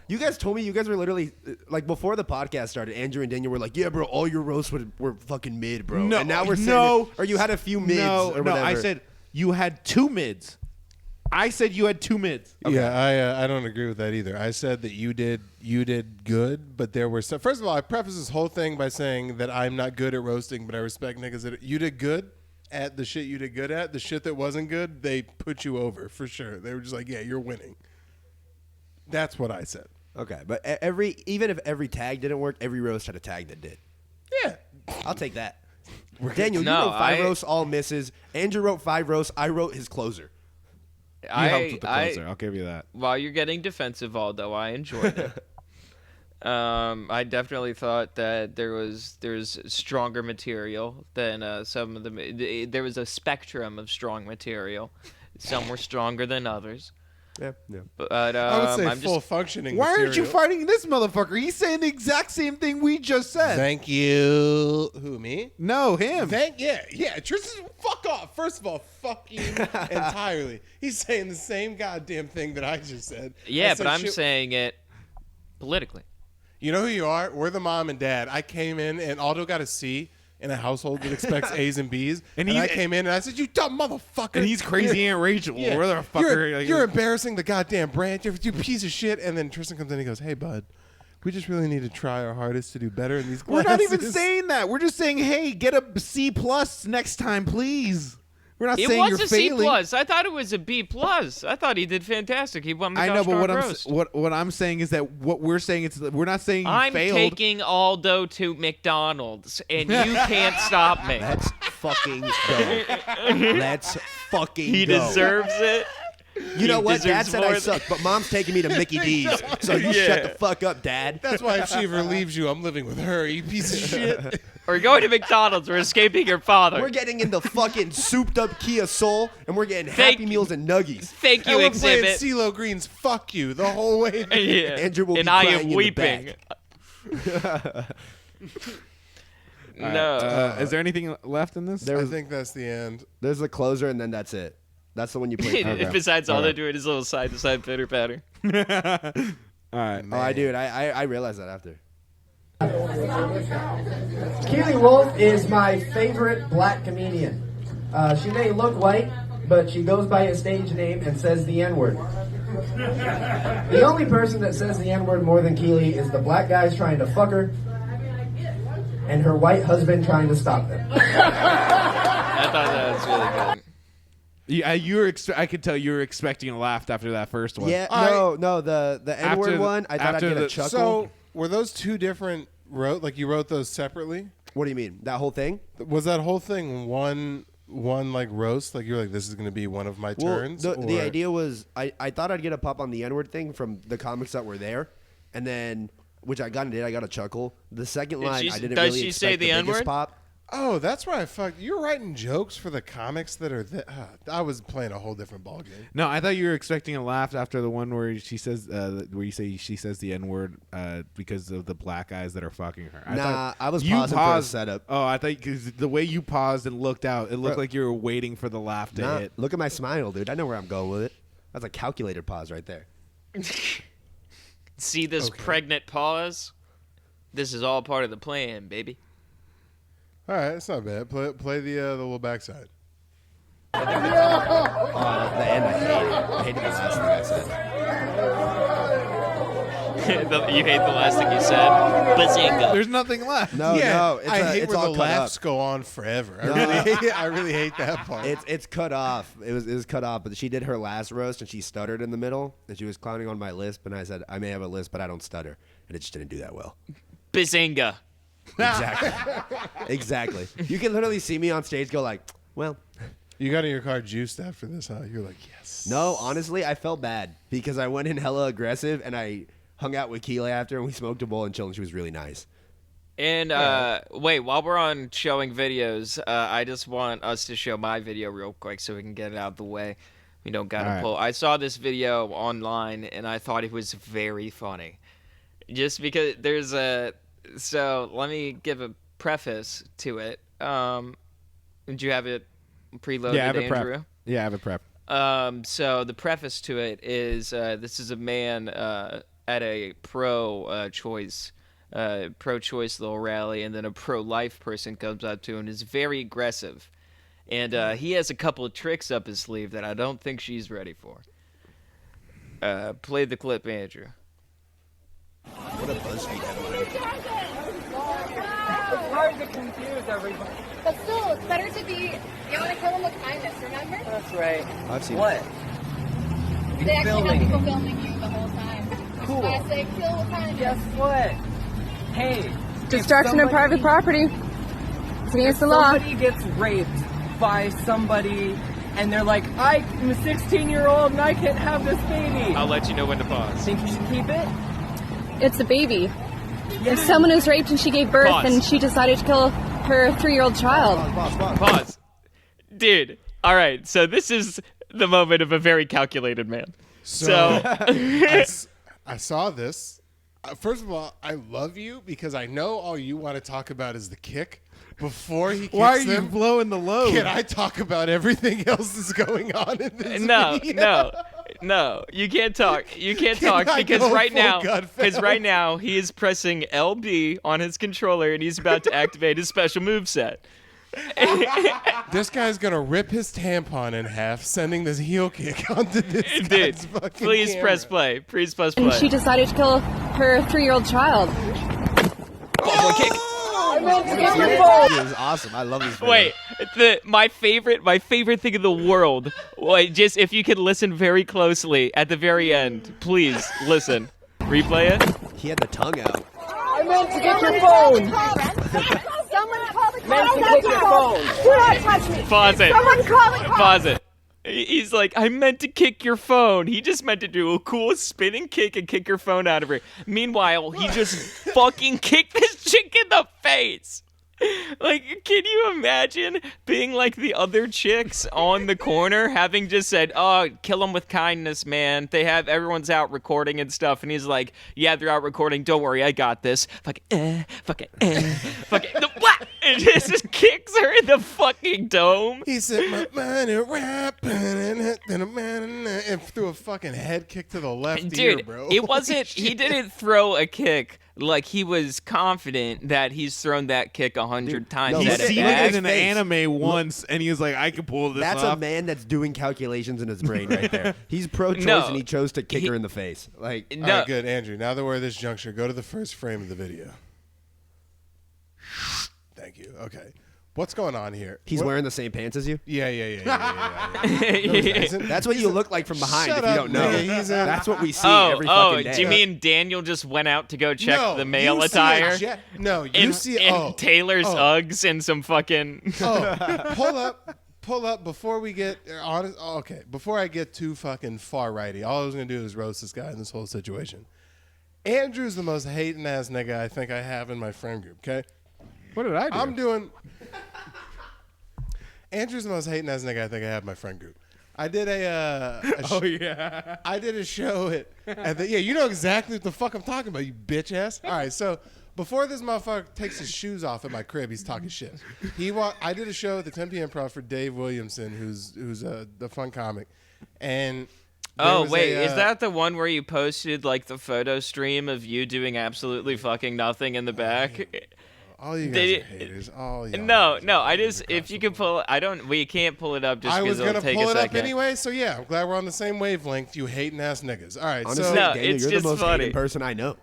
S3: You guys told me you guys were literally like before the podcast started. Andrew and Daniel were like, "Yeah, bro, all your roasts were fucking mid, bro."
S4: No,
S3: and now we're
S4: no,
S3: or you had a few mids.
S4: No,
S3: or whatever.
S4: I said you had 2 mids. I said you had 2 mids.
S2: Okay. Yeah, I don't agree with that either. I said that you did good, but there were some. First of all, I preface this whole thing by saying that I'm not good at roasting, but I respect niggas that you did good at the shit you did good at. The shit that wasn't good, they put you over for sure. They were just like, yeah, you're winning. That's what I said.
S3: Okay, but even if every tag didn't work, every roast had a tag that did.
S2: Yeah.
S3: I'll take that. Daniel, you
S1: No,
S3: wrote 5 roasts, all misses. Andrew wrote 5 roasts. I wrote his closer.
S4: You helped with the closer. I'll give you that.
S1: While you're getting defensive, Aldo, I enjoyed it. I definitely thought that there's stronger material than some of them. There was a spectrum of strong material. Some were stronger than others.
S3: Yeah.
S1: But
S2: I would say
S1: I'm
S2: full
S1: just,
S2: functioning.
S4: Why aren't you
S2: material.
S4: fighting this motherfucker? He's saying the exact same thing we just said.
S2: Thank you. Who, me?
S4: No, him.
S2: Yeah. Tristan, fuck off. First of all, fuck you entirely. He's saying the same goddamn thing that I just said.
S1: yeah,
S2: I
S1: but
S2: said
S1: I'm
S2: shit-
S1: saying it politically.
S2: You know who you are? We're the mom and dad. I came in and Aldo got a C in a household that expects A's and B's. And I came in and I said, "You dumb motherfucker!"
S4: And he's crazy Aunt Rachel.
S2: Yeah.
S4: Where the fucker?
S2: You're embarrassing the goddamn brand. You piece of shit. And then Tristan comes in and he goes, "Hey, bud, we just really need to try our hardest to do better in these
S4: We're
S2: classes."
S4: not even saying that. We're just saying, hey, get a C+ next time, please. We're not
S1: It
S4: saying
S1: was
S4: you're
S1: a C
S4: failing.
S1: plus. I thought it was a B plus. I thought he did fantastic. He won the
S4: I know, but
S1: roast.
S4: what I'm saying is that what we're saying is that we're not saying you
S1: I'm
S4: failed.
S1: taking Aldo to McDonald's, and you can't stop me.
S3: Let's fucking go. Let's fucking
S1: He
S3: go.
S1: deserves it.
S3: You know what? Dad
S1: deserves
S3: said
S1: more
S3: I
S1: than-
S3: suck, but Mom's taking me to Mickey D's. So you shut the fuck up, Dad.
S2: That's why if she ever leaves you, I'm living with her. You piece of shit.
S1: We're going to McDonald's. We're escaping your father.
S3: We're getting in the fucking souped up Kia Soul, and we're getting
S1: Thank-
S3: Happy Meals and Nuggies.
S1: Thank you,
S2: And we're playing
S1: Exhibit.
S2: CeeLo Green's "Fuck You" the whole way.
S1: Yeah.
S3: Andrew will
S1: and
S3: be
S1: I
S3: crying
S1: am
S3: in the
S1: weeping. No.
S4: Is there anything left in this?
S2: I think that's the end.
S3: There's the closer, and then that's it. That's the one you play.
S4: Okay.
S1: Besides Aldo
S4: Alright.
S1: doing his little side-to-side pitter-patter.
S4: All right.
S3: Oh, I do it. I realized that after.
S5: Keely Wolf is my favorite black comedian. She may look white, but she goes by a stage name and says the N-word. The only person that says the N-word more than Keely is the black guys trying to fuck her and her white husband trying to stop them.
S1: I thought that was really good.
S4: I could tell you were expecting a laugh after that first one.
S3: Yeah,
S2: All
S3: no, the N-word
S4: After
S3: one, I thought I'd
S4: after
S3: get a
S4: the-
S3: chuckle.
S2: So were those two different like you wrote those separately?
S3: What do you mean? That whole thing?
S2: Was that whole thing one like roast? Like you're like, this is going to be one of my turns?
S3: The
S2: or-
S3: idea was I thought I'd get a pop on the N-word thing from the comics that were there, and then which I got a chuckle. The second line
S1: she-
S3: I didn't
S1: does
S3: really
S1: she
S3: expect
S1: say
S3: the
S1: the
S3: biggest
S1: N-word?
S3: pop.
S2: Oh, that's where I fucked. You're writing jokes for the comics that are I was playing a whole different ballgame.
S4: No, I thought you were expecting a laugh after the one where she says, where you say she says the N-word because of the black guys that are fucking her.
S3: I was
S4: you
S3: pausing for a setup.
S4: Oh, I thought because the way you paused and looked out, it looked
S3: Bro.
S4: like you were waiting for the laugh to
S3: Nah,
S4: hit.
S3: look at my smile, dude. I know where I'm going with it. That's a calculated pause right there.
S1: See this pregnant pause? This is all part of the plan, baby.
S2: All right, that's not bad. Play the little backside.
S3: The end, I hate it. I hated the last thing I said.
S1: You hate the last thing you said? Bazinga.
S4: There's nothing left.
S3: No, it's
S2: I hate
S3: it's
S2: where
S3: all
S2: the
S3: cut up.
S2: laughs go on forever.
S3: No.
S2: I really hate that part.
S3: It's cut off. It was cut off. But she did her last roast and she stuttered in the middle and she was clowning on my lisp and I said I may have a lisp but I don't stutter and it just didn't do that well.
S1: Bazinga.
S3: Exactly. Exactly. You can literally see me on stage go like, well,
S2: You got in your car juiced after this, huh? You're like, yes.
S3: no. Honestly, I felt bad because I went in hella aggressive and I hung out with Keela after and we smoked a bowl and chilled and she was really nice.
S1: And wait, while we're on showing videos, I just want us to show my video real quick so we can get it out of the way. We don't gotta
S4: All right.
S1: pull. I saw this video online and I thought it was very funny. Just because there's a. So let me give a preface to it. Did you have it preloaded,
S4: Yeah, I have it
S1: Andrew?
S4: prep. Yeah, I have it prep.
S1: So the preface to it is this is a man at a pro-choice little rally, and then a pro-life person comes up to him and is very aggressive. And he has a couple of tricks up his sleeve that I don't think she's ready for. Play the clip, Andrew.
S3: What a BuzzFeed headline.
S7: It's hard to confuse everybody.
S8: But still, it's better to be, you want to kill them with kindness, remember?
S7: That's right.
S3: I've seen
S7: What?
S8: They actually
S7: filming
S8: have people filming you the whole time.
S7: Cool.
S8: That's why I say kill with kindness.
S7: Guess what? Hey.
S9: Destruction of private property. It's against the
S7: If
S9: law.
S7: somebody gets raped by somebody and they're like, I'm a 16-year-old and I can't have this baby.
S1: I'll let you know when to pause.
S7: Think you should keep it?
S9: It's a baby. If someone is raped and she gave birth
S1: Pause.
S9: and she decided to kill her 3-year-old child.
S1: Pause. Dude, all right, so this is the moment of a very calculated man. So
S2: I saw this. First of all, I love you because I know all you want to talk about is the kick. Before he kicks
S4: Why are you
S2: them,
S4: blowing the load?
S2: can I talk about everything else that's going on in this video?
S1: No, you can't talk. You can't
S2: Can
S1: talk
S2: I
S1: because
S2: go
S1: right
S2: full
S1: now,
S2: Gutfeld?
S1: he is pressing LB on his controller and he's about to activate his special moveset.
S2: This guy's gonna rip his tampon in half, sending this heel kick onto this
S1: Dude,
S2: guy's fucking
S1: please
S2: camera.
S1: press play. Please press
S9: And
S1: play.
S9: she decided to kill her 3-year-old child.
S1: Ball boy kick.
S7: I meant to get your phone.
S3: It was awesome. I love this video.
S1: Wait, my favorite thing in the world. Wait, just if you could listen very closely at the very end, please listen. Replay it.
S3: He had the tongue out.
S7: I meant to get your phone.
S8: Someone call the
S7: Meant to get your phone.
S8: Do not touch me.
S1: Pause it.
S8: Someone call the cops.
S1: Pause it. He's like, I meant to kick your phone. He just meant to do a cool spinning kick and kick your phone out of her. Meanwhile, he just fucking kicked this chick in the face. Like, can you imagine being like the other chicks on the corner, having just said, "Oh, kill them with kindness, man. Everyone's out recording and stuff," and he's like, "Yeah, they're out recording. Don't worry, I got this." Fucking, what? And just kicks her in the fucking dome.
S2: He said, "My money rapping," and threw a fucking head kick to the left ear,
S1: Dude,
S2: bro.
S1: it
S2: Holy
S1: wasn't.
S2: shit.
S1: He didn't throw a kick like he was confident that he's thrown that kick 100 times.
S3: no,
S4: He's
S1: at
S3: look at
S4: seen
S1: bat.
S4: it
S3: his
S4: in an
S3: face.
S4: anime once, and he was like, I can pull this
S3: That's
S4: off.
S3: a man that's doing calculations in his brain right there. He's pro-choice
S1: No.
S3: and he chose to kick her in the face. Like,
S2: All
S1: No.
S2: right, good, Andrew. Now that we're at this juncture, go to the first frame of the video. Thank you. Okay. What's going on here?
S3: he's
S2: What-
S3: wearing the same pants as you.
S2: Yeah. No, he's not. Isn't-
S3: That's what you look like from behind
S2: Shut
S3: if you
S2: up,
S3: don't know.
S2: nigga. He's a-
S3: That's what we see
S1: Oh,
S3: every fucking day.
S1: do you mean Daniel just went out to go check
S2: No,
S1: the male
S2: you see a
S1: attire?
S2: jet- no, you
S1: in,
S2: see
S1: in Taylor's Uggs and some fucking.
S2: Pull up before we get honest. Oh, okay, before I get too fucking far righty, all I was gonna do is roast this guy in this whole situation. Andrew's the most hating ass nigga I think I have in my friend group. Okay,
S4: What did I do?
S2: I'm doing. Andrew's the most hating ass nigga I think I have in my friend group. I did
S4: Oh, yeah.
S2: I did a show at the, yeah, you know exactly what the fuck I'm talking about, you bitch ass. All right, so before this motherfucker takes his shoes off at my crib, he's talking shit. I did a show at the 10 p.m. Improv for Dave Williamson, who's the fun comic, and there
S1: Oh
S2: was
S1: wait,
S2: a,
S1: is that the one where you posted like the photo stream of you doing absolutely fucking nothing in the back?
S2: all you guys
S1: Did
S2: are haters? All y'all
S1: No,
S2: niggas
S1: no.
S2: are
S1: I just
S2: haters
S1: if you could pull, we can't pull it up just
S2: I was
S1: because
S2: gonna
S1: it'll take
S2: pull
S1: a
S2: it up
S1: second.
S2: anyway, so yeah, I'm glad we're on the same wavelength. You hating ass niggas. All right,
S3: Honestly,
S2: so
S1: No,
S3: Daniel,
S1: it's
S3: you're
S1: just
S3: the most
S1: funny.
S3: hated person I know.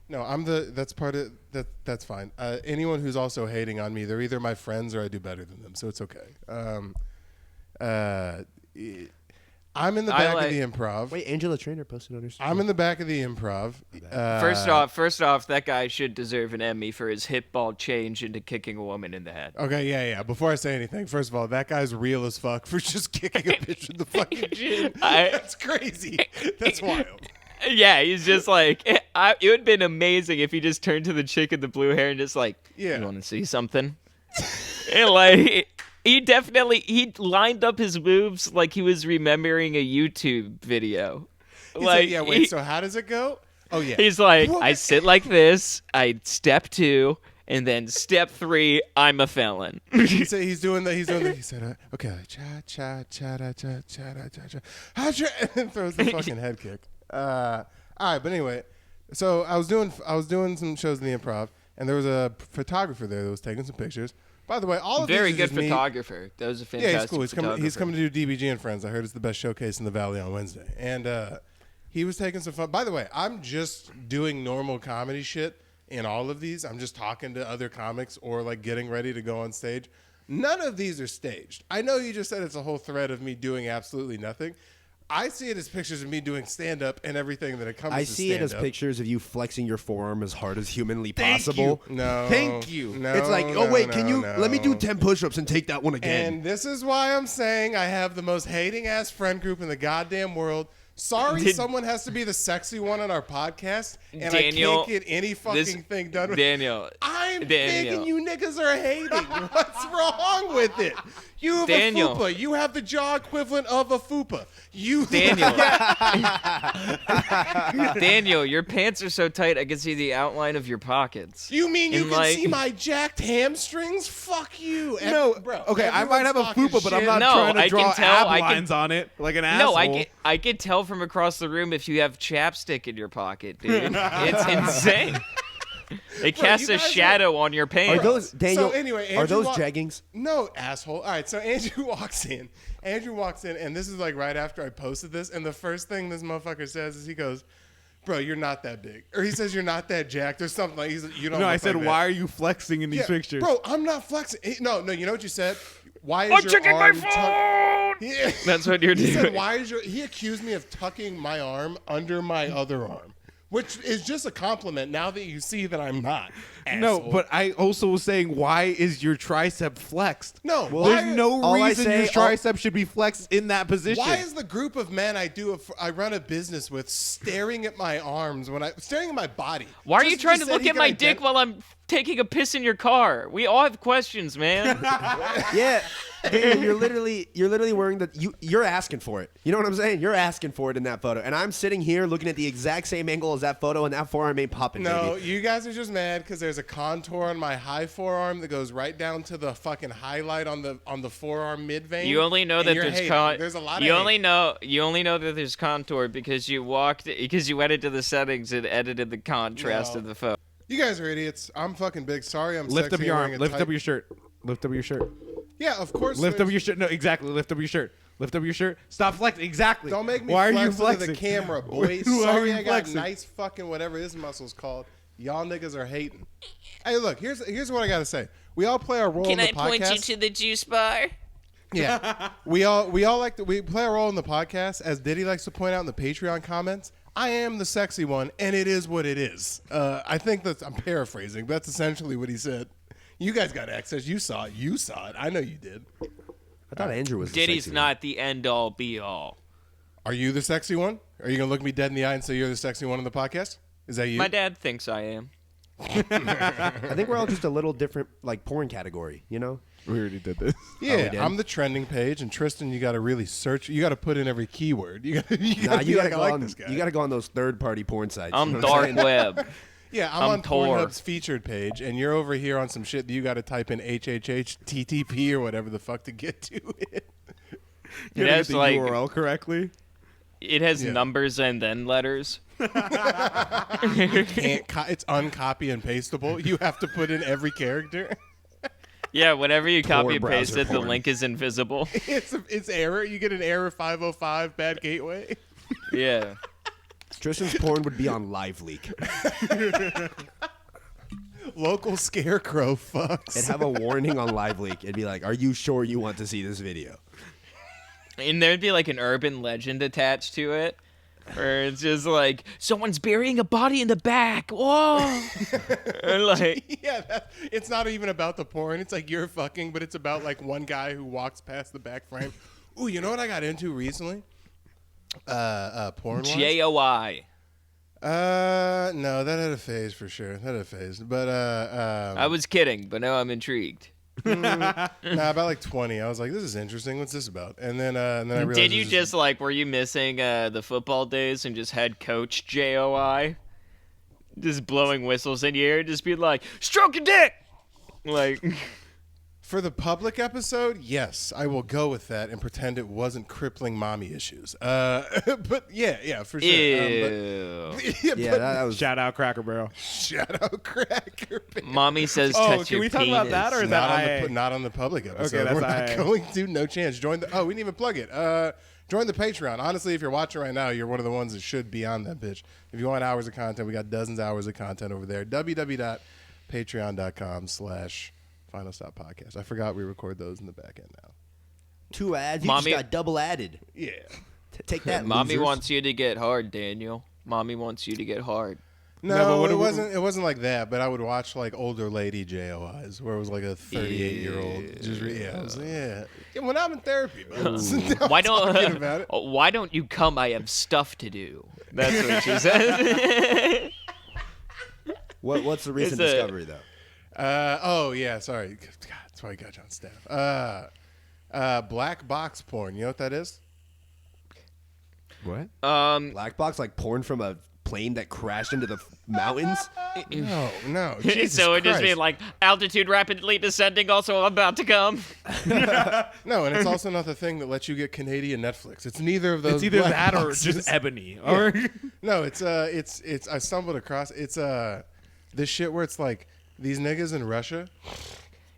S2: no, I'm the. That's part of that. That's fine. Anyone who's also hating on me, they're either my friends or I do better than them, so it's okay. I'm in the back of the improv.
S3: Wait, Angela Trainer posted on her story.
S2: I'm in the back of the improv.
S1: First off, that guy should deserve an Emmy for his hip ball change into kicking a woman in the head.
S2: Okay, yeah. Before I say anything, first of all, that guy's real as fuck for just kicking a bitch in the fucking chin. That's crazy. That's wild.
S1: Yeah, he's just like, it would have been amazing if he just turned to the chick in the blue hair and just like,
S2: Yeah.
S1: you want to see something? And like, he lined up his moves like he was remembering a YouTube video.
S2: He's like, yeah, wait, so how does it go? Oh, yeah.
S1: He's like,
S2: What?
S1: I sit like this, I step 2, and then step 3, I'm a felon.
S2: He's doing the, he said, okay, like, cha, cha, cha, da, cha, cha, da, cha, cha, ha, cha, and then throws the fucking head kick. All right, but anyway, so I was doing some shows in the Improv, and there was a photographer there that was taking some pictures. By the way, all of
S1: Very
S2: these
S1: good
S2: is just me.
S1: photographer. That was a fantastic
S2: Yeah, he's cool.
S1: photographer.
S2: He's coming to do DBG and Friends. I heard it's the best showcase in the Valley on Wednesday. And he was taking some fun. By the way, I'm just doing normal comedy shit in all of these. I'm just talking to other comics or like getting ready to go on stage. None of these are staged. I know you just said it's a whole thread of me doing absolutely nothing. I see it as pictures of me doing stand-up and everything that accompanies
S3: I see it as
S2: stand-up.
S3: pictures of you flexing your forearm as hard as humanly possible.
S2: No.
S4: Thank you.
S2: No,
S3: It's like,
S2: no,
S3: oh, wait,
S2: no,
S3: can you
S2: no.
S3: let me do 10 push-ups and take that one again?
S2: And this is why I'm saying I have the most hating-ass friend group in the goddamn world. Sorry, someone has to be the sexy one on our podcast, and
S1: Daniel,
S2: I can't get any fucking thing done with
S1: Daniel.
S2: I'm
S1: Daniel.
S2: thinking you niggas are hating. What's wrong with it? You have
S1: Daniel.
S2: a fupa. You have the jaw equivalent of a fupa. You
S1: Daniel. Daniel, your pants are so tight I can see the outline of your pockets.
S2: You mean you
S1: And,
S2: can
S1: like-
S2: see my jacked hamstrings? Fuck you.
S4: No,
S2: bro.
S4: okay, I might have a
S2: everyone's
S4: fupa, but I'm
S2: talking
S4: not
S1: No,
S4: trying to
S1: I
S4: draw
S1: can tell-
S4: ab
S1: I can-
S4: lines on it like an asshole.
S1: No, I can tell from across the room if you have chapstick in your pocket, dude. It's insane. It casts
S2: you
S1: a
S2: guys are-
S1: shadow on your
S3: Are
S1: pants.
S3: those, Daniel,
S2: So anyway,
S3: are
S2: Andrew
S3: those
S2: wa-
S3: jeggings?
S2: No, asshole. All right, so Andrew walks in. And this is like right after I posted this, and the first thing this motherfucker says is he goes, "Bro, you're not that big," or he says, "You're not that jacked," or something like. He's like, "You don't."
S4: No,
S2: look
S4: I said,
S2: like that."
S4: why are you flexing in these
S2: Yeah,
S4: pictures?
S2: bro. I'm not flexing. No. You know what you said? Why is
S1: I'm
S2: your
S1: checking my
S2: arm
S1: phone!
S2: Yeah.
S1: That's what you're
S2: He said,
S1: doing.
S2: "Why is your?" He accused me of tucking my arm under my other arm, which is just a compliment. Now that you see that I'm not.
S4: No,
S2: asshole.
S4: but I also was saying, why is your tricep flexed?
S2: No,
S4: There's
S2: why-
S4: no
S3: all I
S4: reason
S3: say-
S4: your tricep should be flexed in that position.
S2: Why is the group of men I run a business with staring at my arms staring at my body?
S1: Why are
S2: Just
S1: you trying to
S2: said
S1: look
S2: he
S1: at
S2: could
S1: my dick while I'm taking a piss in your car? We all have questions, man.
S3: Yeah. Daniel, you're literally wearing you're asking for it. You know what I'm saying? You're asking for it in that photo. And I'm sitting here looking at the exact same angle as that photo, and that forearm ain't popping,
S2: No,
S3: baby.
S2: you guys are just mad because there's a contour on my high forearm that goes right down to the fucking highlight on the forearm mid vein.
S1: You only know
S2: and
S1: that
S2: you're
S1: there's
S2: hating. There's a lot of
S1: you
S2: hate.
S1: only know that there's contour because you went into the settings and edited the contrast
S2: No.
S1: of the photo.
S2: You guys are idiots. I'm fucking big. Sorry, I'm
S4: Lift
S2: sexy
S4: up your
S2: and
S4: arm.
S2: wearing a
S4: Lift
S2: tight-
S4: up your shirt. Lift up your shirt.
S2: Yeah, of course.
S4: Lift up
S2: there's-
S4: your shirt. No, exactly. Lift up your shirt. Lift up your shirt. Stop flexing. Exactly.
S2: Don't make me
S4: Why
S2: flex
S4: are you
S2: into
S4: flexing?
S2: the camera, boy.
S4: Why are
S2: Sorry,
S4: you
S2: I got
S4: flexing?
S2: nice fucking whatever this muscle's called. Y'all niggas are hating. Hey, look, here's what I gotta say. We all play our role in the podcast.
S1: the juice bar?
S2: Yeah, we all we play a role in the podcast, as Diddy likes to point out in the Patreon comments. I am the sexy one, and it is what it is. I think I'm paraphrasing, but that's essentially what he said. You guys got access. You saw it. I know you did.
S3: I thought Andrew was the
S1: Diddy's
S3: sexy
S1: not the end all be all.
S2: Are you the sexy one? Are you gonna look me dead in the eye and say you're the sexy one on the podcast? Is that you?
S1: My dad thinks I am.
S3: one. I think we're all just a little different, like porn category, you know?
S4: We already did this.
S2: Yeah,
S3: did?
S2: I'm the trending page, and Tristan, you got to really search. You got to put in every keyword. You got
S3: Nah,
S2: to
S3: you gotta
S2: like,
S3: go
S2: I like
S3: on.
S2: this guy.
S3: You gotta go on those third-party porn sites. you
S1: I'm
S3: know what I'm
S1: dark
S3: saying?
S1: web.
S2: Yeah, I'm
S1: I'm
S2: on
S1: Tor.
S2: Pornhub's featured page, and you're over here on some shit that you got to type in HHHTTP or whatever the fuck to get to it.
S4: You
S1: It
S4: gotta
S1: has
S4: get the
S1: like
S4: URL correctly.
S1: it has
S2: Yeah.
S1: numbers and then letters.
S2: It's uncopy and pastable. You have to put in every character.
S1: Yeah, whenever you copy and paste
S3: browser
S1: it, the
S3: porn.
S1: link is invisible.
S2: It's error. You get an error 505 bad gateway.
S1: Yeah.
S3: Tristan's porn would be on Live Leak.
S2: Local scarecrow fucks.
S3: It'd have a warning on Live Leak. It'd be like, "Are you sure you want to see this video?"
S1: And there'd be like an urban legend attached to it. Where it's just like, someone's burying a body in the back. Whoa. And like,
S2: Yeah, it's not even about the porn. It's like you're fucking, but it's about like one guy who walks past the back frame. Ooh, you know what I got into recently? Porn.
S1: JOI.
S2: No, that had a phase for sure. That had a phase, but
S1: I was kidding, but now I'm intrigued.
S2: nah, about like 20. I was like, this is interesting. What's this about? And then I realized.
S1: Did you
S2: it was
S1: just like, were you missing the football days and just head coach JOI? Just blowing whistles in your ear, just be like, stroke your dick! Like,
S2: For the public episode, yes, I will go with that and pretend it wasn't crippling mommy issues. But yeah, for sure.
S1: Ew.
S3: That was
S4: Shout out Cracker Barrel.
S2: Shout out Cracker Barrel.
S1: Mommy says
S4: Oh,
S1: touch
S4: can
S1: your
S4: we talk about that, or is
S2: not
S4: that
S2: on the not on the public episode.
S4: Okay, that's
S2: We're not
S4: IA.
S2: going to. No chance. Join the. Oh, we didn't even plug it. Join the Patreon. Honestly, if you're watching right now, you're one of the ones that should be on that bitch. If you want hours of content, we got dozens of hours of content over there. www.patreon.com/Final Stop Podcast. I forgot we record those in the back end now.
S3: 2 ads. You
S1: Mommy-
S3: just got double added.
S2: Yeah.
S3: Take that,
S1: Mommy
S3: losers.
S1: wants you to get hard, Daniel. Mommy wants you to get hard.
S2: No,
S4: but what
S2: it
S4: do we-
S2: wasn't. It wasn't like that. But I would watch like older lady JOIs, where it was like a 38-year-old. Just I was like, yeah. When I'm in therapy, man.
S1: Why
S2: talking about it.
S1: Why don't you come? I have stuff to do. That's what she says.
S3: What's the recent
S1: It's a-
S3: discovery though?
S2: Oh yeah, sorry. God, that's why I got you on staff. Black box porn. You know what that is?
S4: What?
S3: Black box, like porn from a plane that crashed into the mountains.
S2: No. Jesus
S1: So it just
S2: Christ.
S1: being like altitude rapidly descending. Also about to come.
S2: No, and it's also not the thing that lets you get Canadian Netflix. It's neither of those.
S4: It's either
S2: black
S4: that or
S2: boxes.
S4: just ebony. Or
S2: No, it's I stumbled across this shit where it's like these niggas in Russia.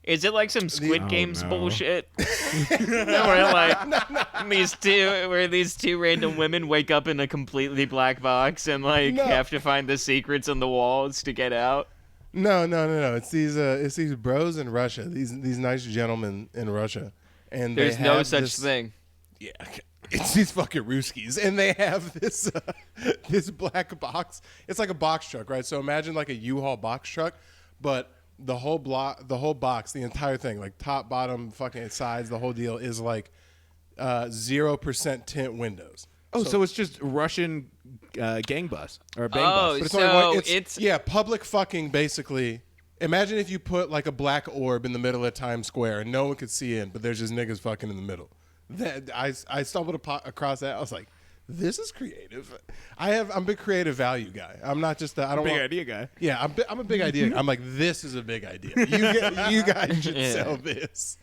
S1: Is it like some Squid
S4: Oh,
S1: Games
S4: no.
S1: bullshit? Where like these two random women wake up in a completely black box and like
S2: No.
S1: have to find the secrets on the walls to get out.
S2: No. It's these bros in Russia. These nice gentlemen in Russia, and they
S1: There's no
S2: have
S1: such
S2: this-
S1: thing.
S2: Yeah, it's these fucking Ruskies, and they have this this black box. It's like a box truck, right? So imagine like a U-Haul box truck, but the whole box, the entire thing, like top, bottom, fucking sides, the whole deal is like 0% tint windows.
S4: oh, so it's just Russian gang bus or bang
S1: Oh,
S4: bus.
S2: But
S1: So
S2: only
S1: it's-
S2: yeah, public fucking basically. Imagine if you put like a black orb in the middle of Times Square and no one could see in, but there's just niggas fucking in the middle. That I stumbled across that. I was like, this is creative. I'm a big creative value guy. I'm not just I don't
S4: Big
S2: want,
S4: idea guy.
S2: Yeah, I'm a big idea. I'm like, this is a big idea. You guys should
S1: Yeah.
S2: sell this.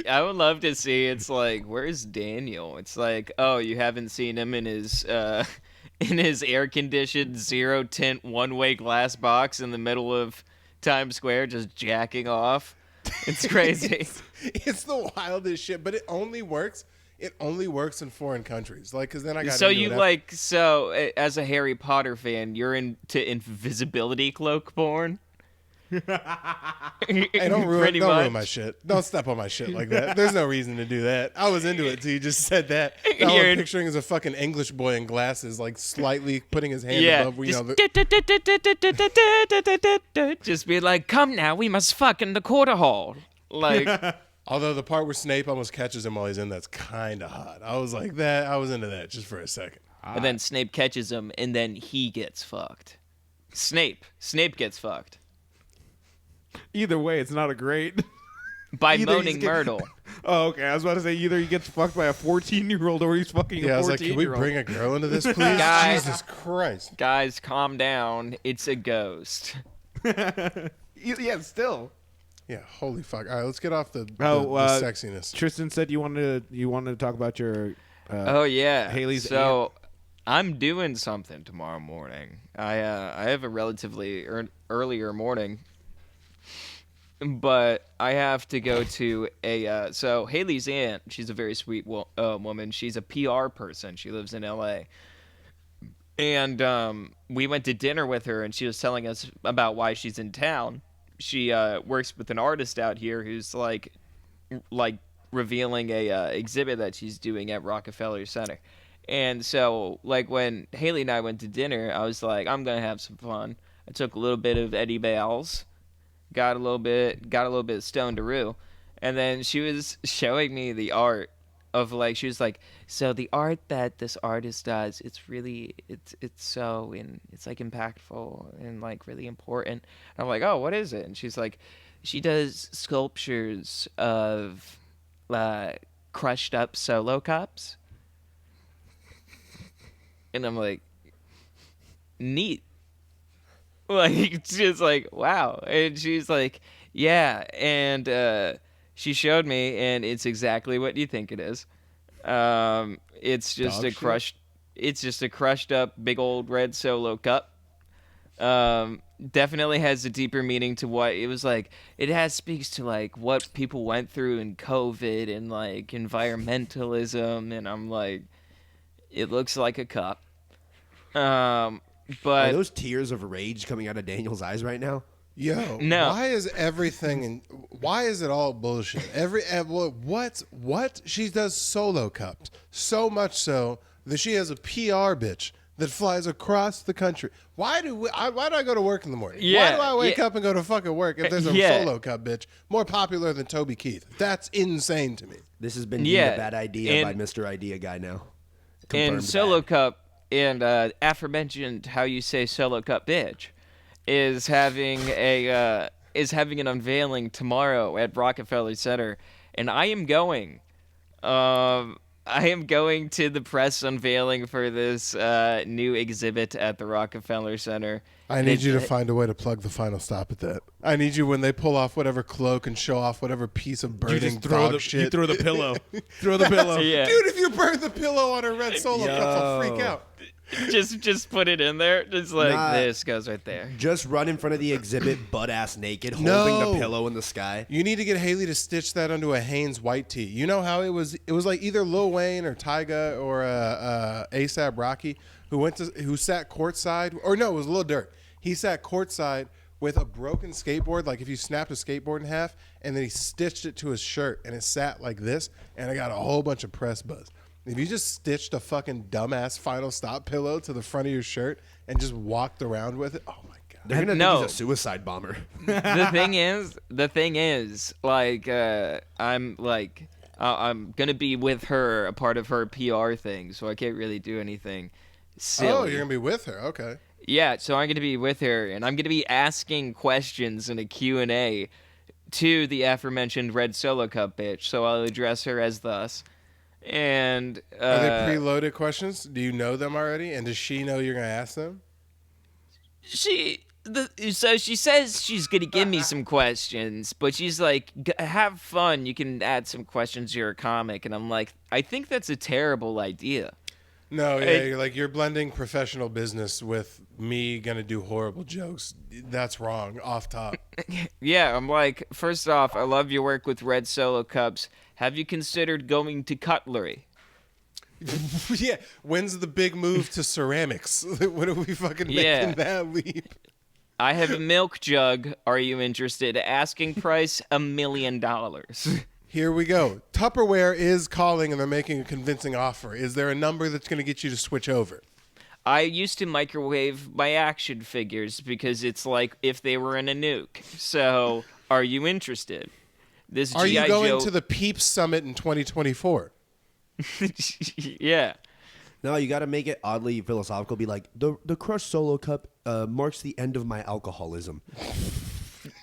S1: I would love to see. It's like, where's Daniel? It's like, oh, you haven't seen him in his air conditioned 0 tint 1-way glass box in the middle of Times Square, just jacking off. It's crazy.
S2: It's the wildest shit, but it only works. It only works in foreign countries, like because then I got
S1: So
S2: into
S1: you
S2: it.
S1: like as a Harry Potter fan, you're into invisibility cloak porn.
S2: Hey, don't
S1: Pretty
S2: ruin
S1: much.
S2: my shit. Don't step on my shit like that. There's no reason to do that. I was into it till you just said that. Now all
S1: You're-
S2: I'm picturing is a fucking English boy in glasses, like slightly putting his hand
S1: Yeah,
S2: above.
S1: just be like, come now, we must fuck in the quarter hall. Like,
S2: Although the part where Snape almost catches him while he's in that's kind of hot. I was like that. I was into that just for a second.
S1: and then Snape catches him, and then he gets fucked. Snape gets fucked
S4: Either way, it's not a great.
S1: by
S4: Either
S1: Moaning
S4: he's get-
S1: Myrtle.
S4: Oh, okay. I was about to say either he gets fucked by a 14-year-old or he's fucking
S2: Yeah, I
S4: a
S2: was like, can we
S4: 14-year-old.
S2: bring a girl into this, please?
S1: Guys.
S2: Jesus Christ.
S1: Guys, calm down. It's a ghost.
S4: Yeah, still.
S2: Yeah, holy fuck. All right, let's get off the sexiness.
S4: Tristan said you wanted to talk about your.
S1: Oh yeah,
S4: Haley's
S1: So I'm doing something tomorrow morning. I have a relatively earlier morning, but I have to go to a. So Haley's aunt, she's a very sweet woman. She's a PR person. She lives in L.A. And we went to dinner with her, and she was telling us about why she's in town. She works with an artist out here who's like revealing a exhibit that she's doing at Rockefeller Center. And so, like, when Haley and I went to dinner, I was like, I'm gonna have some fun. I took a little bit of Eddie Bales, got a little bit of Stone Daroo, and then she was showing me the art of, like, she was like, so the art that this artist does, it's really it's like impactful and like really important. And I'm like, oh, what is it? And she's like, she does sculptures of crushed up Solo cups. And I'm like, neat. Like, just like, wow. And she's like, yeah. And She showed me, and it's exactly what you think it is. It's just
S4: Dog
S1: a
S4: shit?
S1: crushed. It's just a crushed up big old red Solo cup. Definitely has a deeper meaning to what it was like. Speaks to like what people went through in COVID and like environmentalism, and I'm like, it looks like a cup.
S3: Are
S1: But
S3: those tears of rage coming out of Daniel's eyes right now?
S2: Yo,
S1: No.
S2: why is everything? Why is it all bullshit? What she does solo cups so much so that she has a PR bitch that flies across the country. Why do I go to work in the morning?
S1: Yeah,
S2: Why do I wake
S1: yeah.
S2: up and go to fucking work if there's a
S1: Yeah.
S2: solo cup bitch more popular than Toby Keith? That's insane to me.
S3: This has been deemed
S1: Yeah,
S3: a bad idea by
S1: and-
S3: Mr. Idea Guy now.
S1: and
S3: Confirmed
S1: Solo
S3: bad.
S1: Cup and aforementioned how you say Solo Cup bitch is having an unveiling tomorrow at Rockefeller Center, and I am going. I am going to the press unveiling for this new exhibit at the Rockefeller Center.
S2: I need you to find a way to plug the final stop at that. I need you when they pull off whatever cloak and show off whatever piece of
S4: You
S2: burning
S4: just throw
S2: dog shit.
S4: You throw the pillow. Throw the pillow.
S1: Yeah.
S2: Dude, if you burn the pillow on a red solo cup, I'll freak out.
S1: just put it in there. Just like
S3: Nah.
S1: this goes right there.
S3: Just run in front of the exhibit, butt ass naked, holding
S2: No.
S3: the pillow in the sky.
S2: You need to get Haley to stitch that onto a Hanes white tee. You know how it was? It was like either Lil Wayne or Tyga or ASAP Rocky who sat courtside, or no, it was Lil Durk. He sat courtside with a broken skateboard, like if you snapped a skateboard in half, and then he stitched it to his shirt, and it sat like this, and I got a whole bunch of press buzz. If you just stitched a fucking dumbass final stop pillow to the front of your shirt and just walked around with it, oh my god.
S3: They're gonna
S1: No.
S3: think he's a suicide bomber.
S1: the thing is, like, I'm gonna be with her, a part of her PR thing, so I can't really do anything silly.
S2: Oh, you're gonna be with her, okay.
S1: Yeah, so I'm gonna be with her, and I'm gonna be asking questions in a Q&A to the aforementioned Red Solo Cup bitch. So I'll address her as thus. And
S2: Are they preloaded questions? Do you know them already? And does she know you're gonna ask them?
S1: So she says she's gonna give me some questions, but she's like, "Have fun. You can add some questions to your comic." And I'm like, I think that's a terrible idea.
S2: No, yeah,
S1: Hey.
S2: you're like you're blending professional business with me gonna do horrible jokes. That's wrong. Off top.
S1: Yeah, I'm like, first off, I love your work with Red Solo Cups. Have you considered going to cutlery?
S2: Yeah. When's the big move to ceramics? When are we fucking
S1: Yeah.
S2: making that leap?
S1: I have a milk jug. Are you interested? Asking price $1 million.
S2: Here we go. Tupperware is calling and they're making a convincing offer. Is there a number that's gonna get you to switch over?
S1: I used to microwave my action figures because it's like if they were in a nuke. So, are you interested? This
S2: Are you
S1: G.I.
S2: going
S1: Joe...
S2: to the Peeps Summit in 2024?
S1: Yeah.
S3: No, you got to make it oddly philosophical. Be like, the crushed solo cup marks the end of my alcoholism.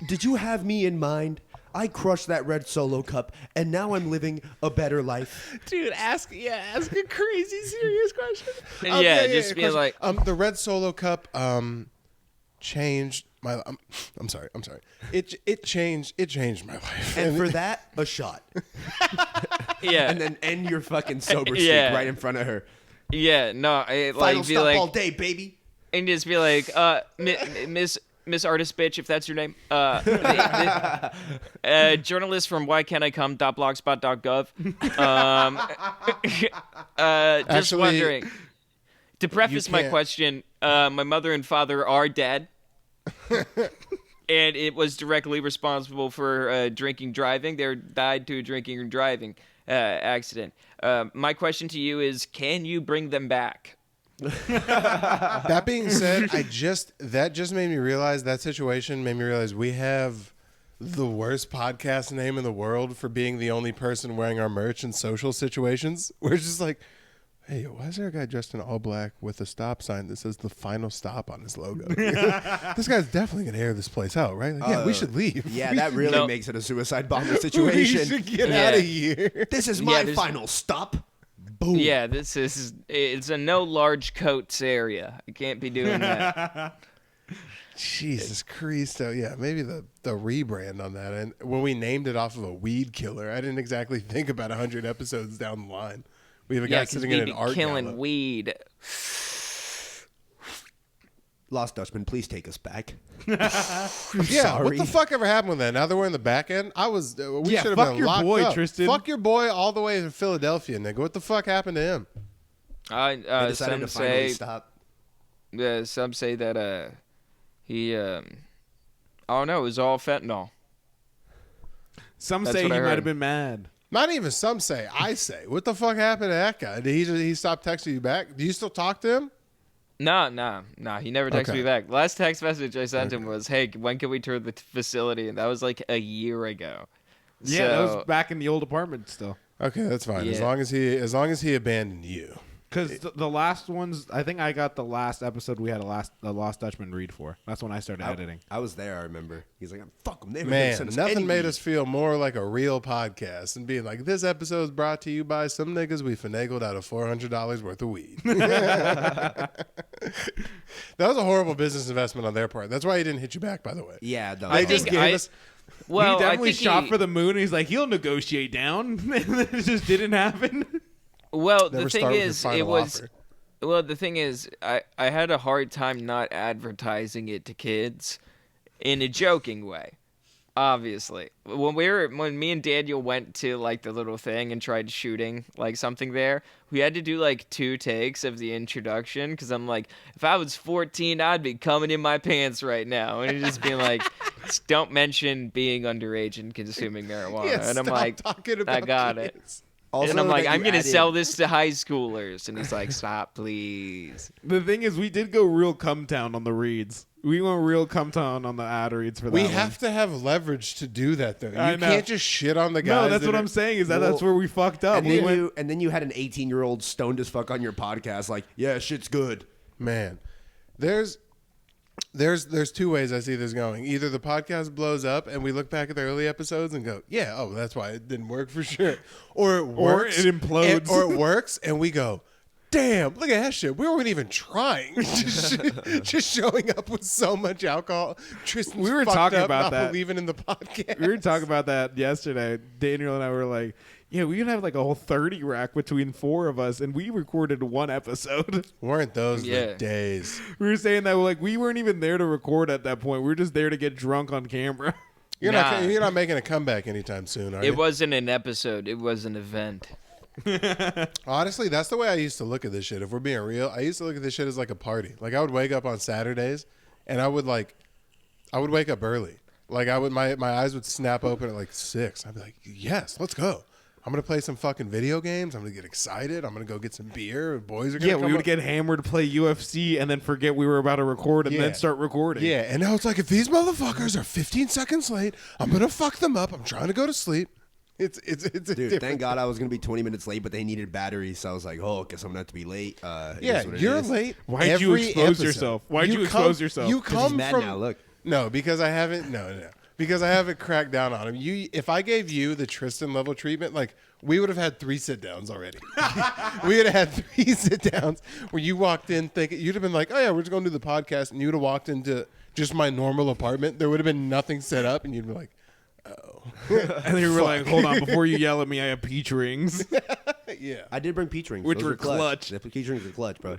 S3: Did you have me in mind? I crushed that red solo cup, and now I'm living a better life.
S4: Dude, ask a crazy serious question.
S1: Yeah, just be
S2: question.
S1: like...
S2: The red Solo Cup changed my. I'm sorry. It changed my life.
S3: And for that, a shot.
S1: Yeah.
S3: And then end your fucking sober streak
S1: Yeah.
S3: right in front of her.
S1: Yeah, no,
S3: Final
S1: be
S3: stop
S1: like...
S3: all day, baby.
S1: And just be like, Miss Artist Bitch, if that's your name. Journalist from whycan'ticome.blogspot.gov. Just
S2: Actually,
S1: wondering. To preface my
S2: can't-
S1: question, my mother and father are dead. And it was directly responsible for drinking driving. They died to a drinking and driving accident. My question to you is, can you bring them back?
S2: That being said, that just made me realize that situation made me realize we have the worst podcast name in the world for being the only person wearing our merch in social situations. We're just like, hey, why is there a guy dressed in all black with a stop sign that says the final stop on his logo? This guy's definitely gonna air this place out, right? Like, yeah, we should leave.
S3: Yeah, that really
S1: No.
S3: makes it a suicide bomber
S2: We
S3: situation.
S2: should get
S1: Yeah.
S2: out of here.
S3: This is my
S1: there's-
S3: final stop. Boom.
S1: Yeah, it's a no large coats area. I can't be doing that.
S2: Jesus Christo. Yeah, maybe the rebrand on that. And when we named it off of a weed killer, I didn't exactly think about 100 episodes down the line. We have a guy
S1: 'cause
S2: sitting
S1: we
S2: in an
S1: be
S2: art
S1: killing
S2: gala.
S1: weed.
S3: Lost Dutchman, please take us back.
S2: Yeah,
S3: sorry.
S2: what the fuck ever happened with that? Now that we're in the back end, we should have
S4: fuck
S2: been
S4: your
S2: locked
S4: boy,
S2: up.
S4: Tristan.
S2: Fuck your boy all the way to Philadelphia, nigga. What the fuck happened to him?
S3: They decided
S1: Some
S3: to finally
S1: say,
S3: stop.
S1: some say that he, I don't know, it was all fentanyl.
S4: Some
S1: That's
S4: say
S1: what
S4: he
S1: I
S4: might
S1: heard.
S4: have been mad.
S2: Not even some say. I say. What the fuck happened to that guy? Did he stop texting you back? Do you still talk to him?
S1: No. He never texted
S2: Okay.
S1: me back. Last text message I sent him was, "Hey, when can we tour the facility?" And that was like a year ago.
S4: Yeah, that
S1: So-
S4: was back in the old apartment still.
S2: Okay, that's fine.
S1: Yeah.
S2: As long as he abandoned you.
S4: Because the last ones, I think I got the last episode we had a Lost Dutchman read for. That's when I started editing.
S3: I was there, I remember. He's like, fuck him.
S2: Man, nothing made us feel more like a real podcast and being like, this episode is brought to you by some niggas we finagled out of $400 worth of weed. That was a horrible business investment on their part. That's why he didn't hit you back, by the way.
S3: Yeah, no,
S2: They
S1: think
S2: just gave
S1: I-
S2: us.
S1: Well,
S4: he definitely
S1: I think
S4: shot for the moon. And he's like, he'll negotiate down. And then it just didn't happen.
S1: Well,
S2: Never
S1: the thing
S2: start with your
S1: is,
S2: final
S1: it was.
S2: offer.
S1: Well, the thing is, I had a hard time not advertising it to kids in a joking way. Obviously, when me and Daniel went to like the little thing and tried shooting like something there, we had to do like 2 takes of the introduction because I'm like, if I was 14, I'd be coming in my pants right now, and just being like, don't mention being underage and consuming marijuana,
S2: Yeah,
S1: and I'm
S2: stop
S1: like,
S2: talking
S1: I
S2: about
S1: got
S2: kids.
S1: it. And I'm like,
S3: that
S1: I'm
S3: you
S1: gonna
S3: added-
S1: sell this to high schoolers, and he's like, stop, please.
S4: The thing is, we did go real cum town on the reads. We went real cum town on the ad reads for that.
S2: We
S4: one.
S2: have to have leverage to do that, though.
S4: I
S2: You
S4: know.
S2: can't just shit on the guys.
S4: No, that's
S2: that
S4: what
S2: are-
S4: I'm saying. Is that
S3: Well,
S4: that's where we fucked up.
S3: And then you had an 18-year-old stoned as fuck on your podcast, like, yeah, shit's good.
S2: Man, there's 2 ways I see this going. Either the podcast blows up and we look back at the early episodes and go, yeah, oh, that's why it didn't work for sure. Or it works.
S4: it implodes.
S2: Or it works and we go, damn, look at that shit. We weren't even trying. just showing up with so much alcohol. Tristan's
S4: We were
S2: fucked
S4: talking
S2: up,
S4: about
S2: not
S4: that.
S2: believing in the podcast.
S4: We were talking about that yesterday. Daniel and I were like, yeah, we could have like a whole 30 rack between 4 of us, and we recorded 1 episode.
S2: Weren't those
S1: Yeah.
S2: the days?
S4: We were saying that like we weren't even there to record at that point. We were just there to get drunk on camera.
S2: You're
S1: Nah.
S2: not making a comeback anytime soon, are you?
S1: It wasn't an episode. It was an event.
S2: Honestly, that's the way I used to look at this shit. If we're being real, I used to look at this shit as like a party. Like I would wake up on Saturdays and I would wake up early. Like my eyes would snap open at like 6. I'd be like, yes, let's go. I'm gonna play some fucking video games. I'm gonna get excited. I'm gonna go get some beer. Boys are gonna
S4: Yeah,
S2: come
S4: we would
S2: up.
S4: get hammered, play UFC, and then forget we were about to record, and
S2: Yeah.
S4: then start recording.
S2: Yeah, and now it's like if these motherfuckers are 15 seconds late, I'm gonna fuck them up. I'm trying to go to sleep. It's a
S3: Dude,
S2: different
S3: thank God I was going to be 20 minutes late, but they needed batteries, so I was like, oh, guess I'm going to have to be late. It
S2: Yeah,
S3: is what it
S2: you're
S3: is.
S2: late.
S4: Why'd you
S2: every
S4: expose
S2: episode.
S4: yourself? Why'd you expose yourself?
S2: You
S3: 'Cause he's
S2: come
S3: mad
S2: from
S3: now, look.
S2: No, because I haven't. No. Because I haven't cracked down on him. If I gave you the Tristan level treatment, like we would have had 3 sit downs already. We would have had 3 sit downs where you walked in thinking you'd have been like, oh yeah, we're just going to do the podcast, and you'd have walked into just my normal apartment. There would have been nothing set up, and you'd be like, oh,
S4: And they were like, hold on, before you yell at me, I have peach rings.
S2: yeah.
S3: I did bring peach rings.
S4: Which
S3: Those
S4: were clutch.
S3: The peach rings were clutch, bro.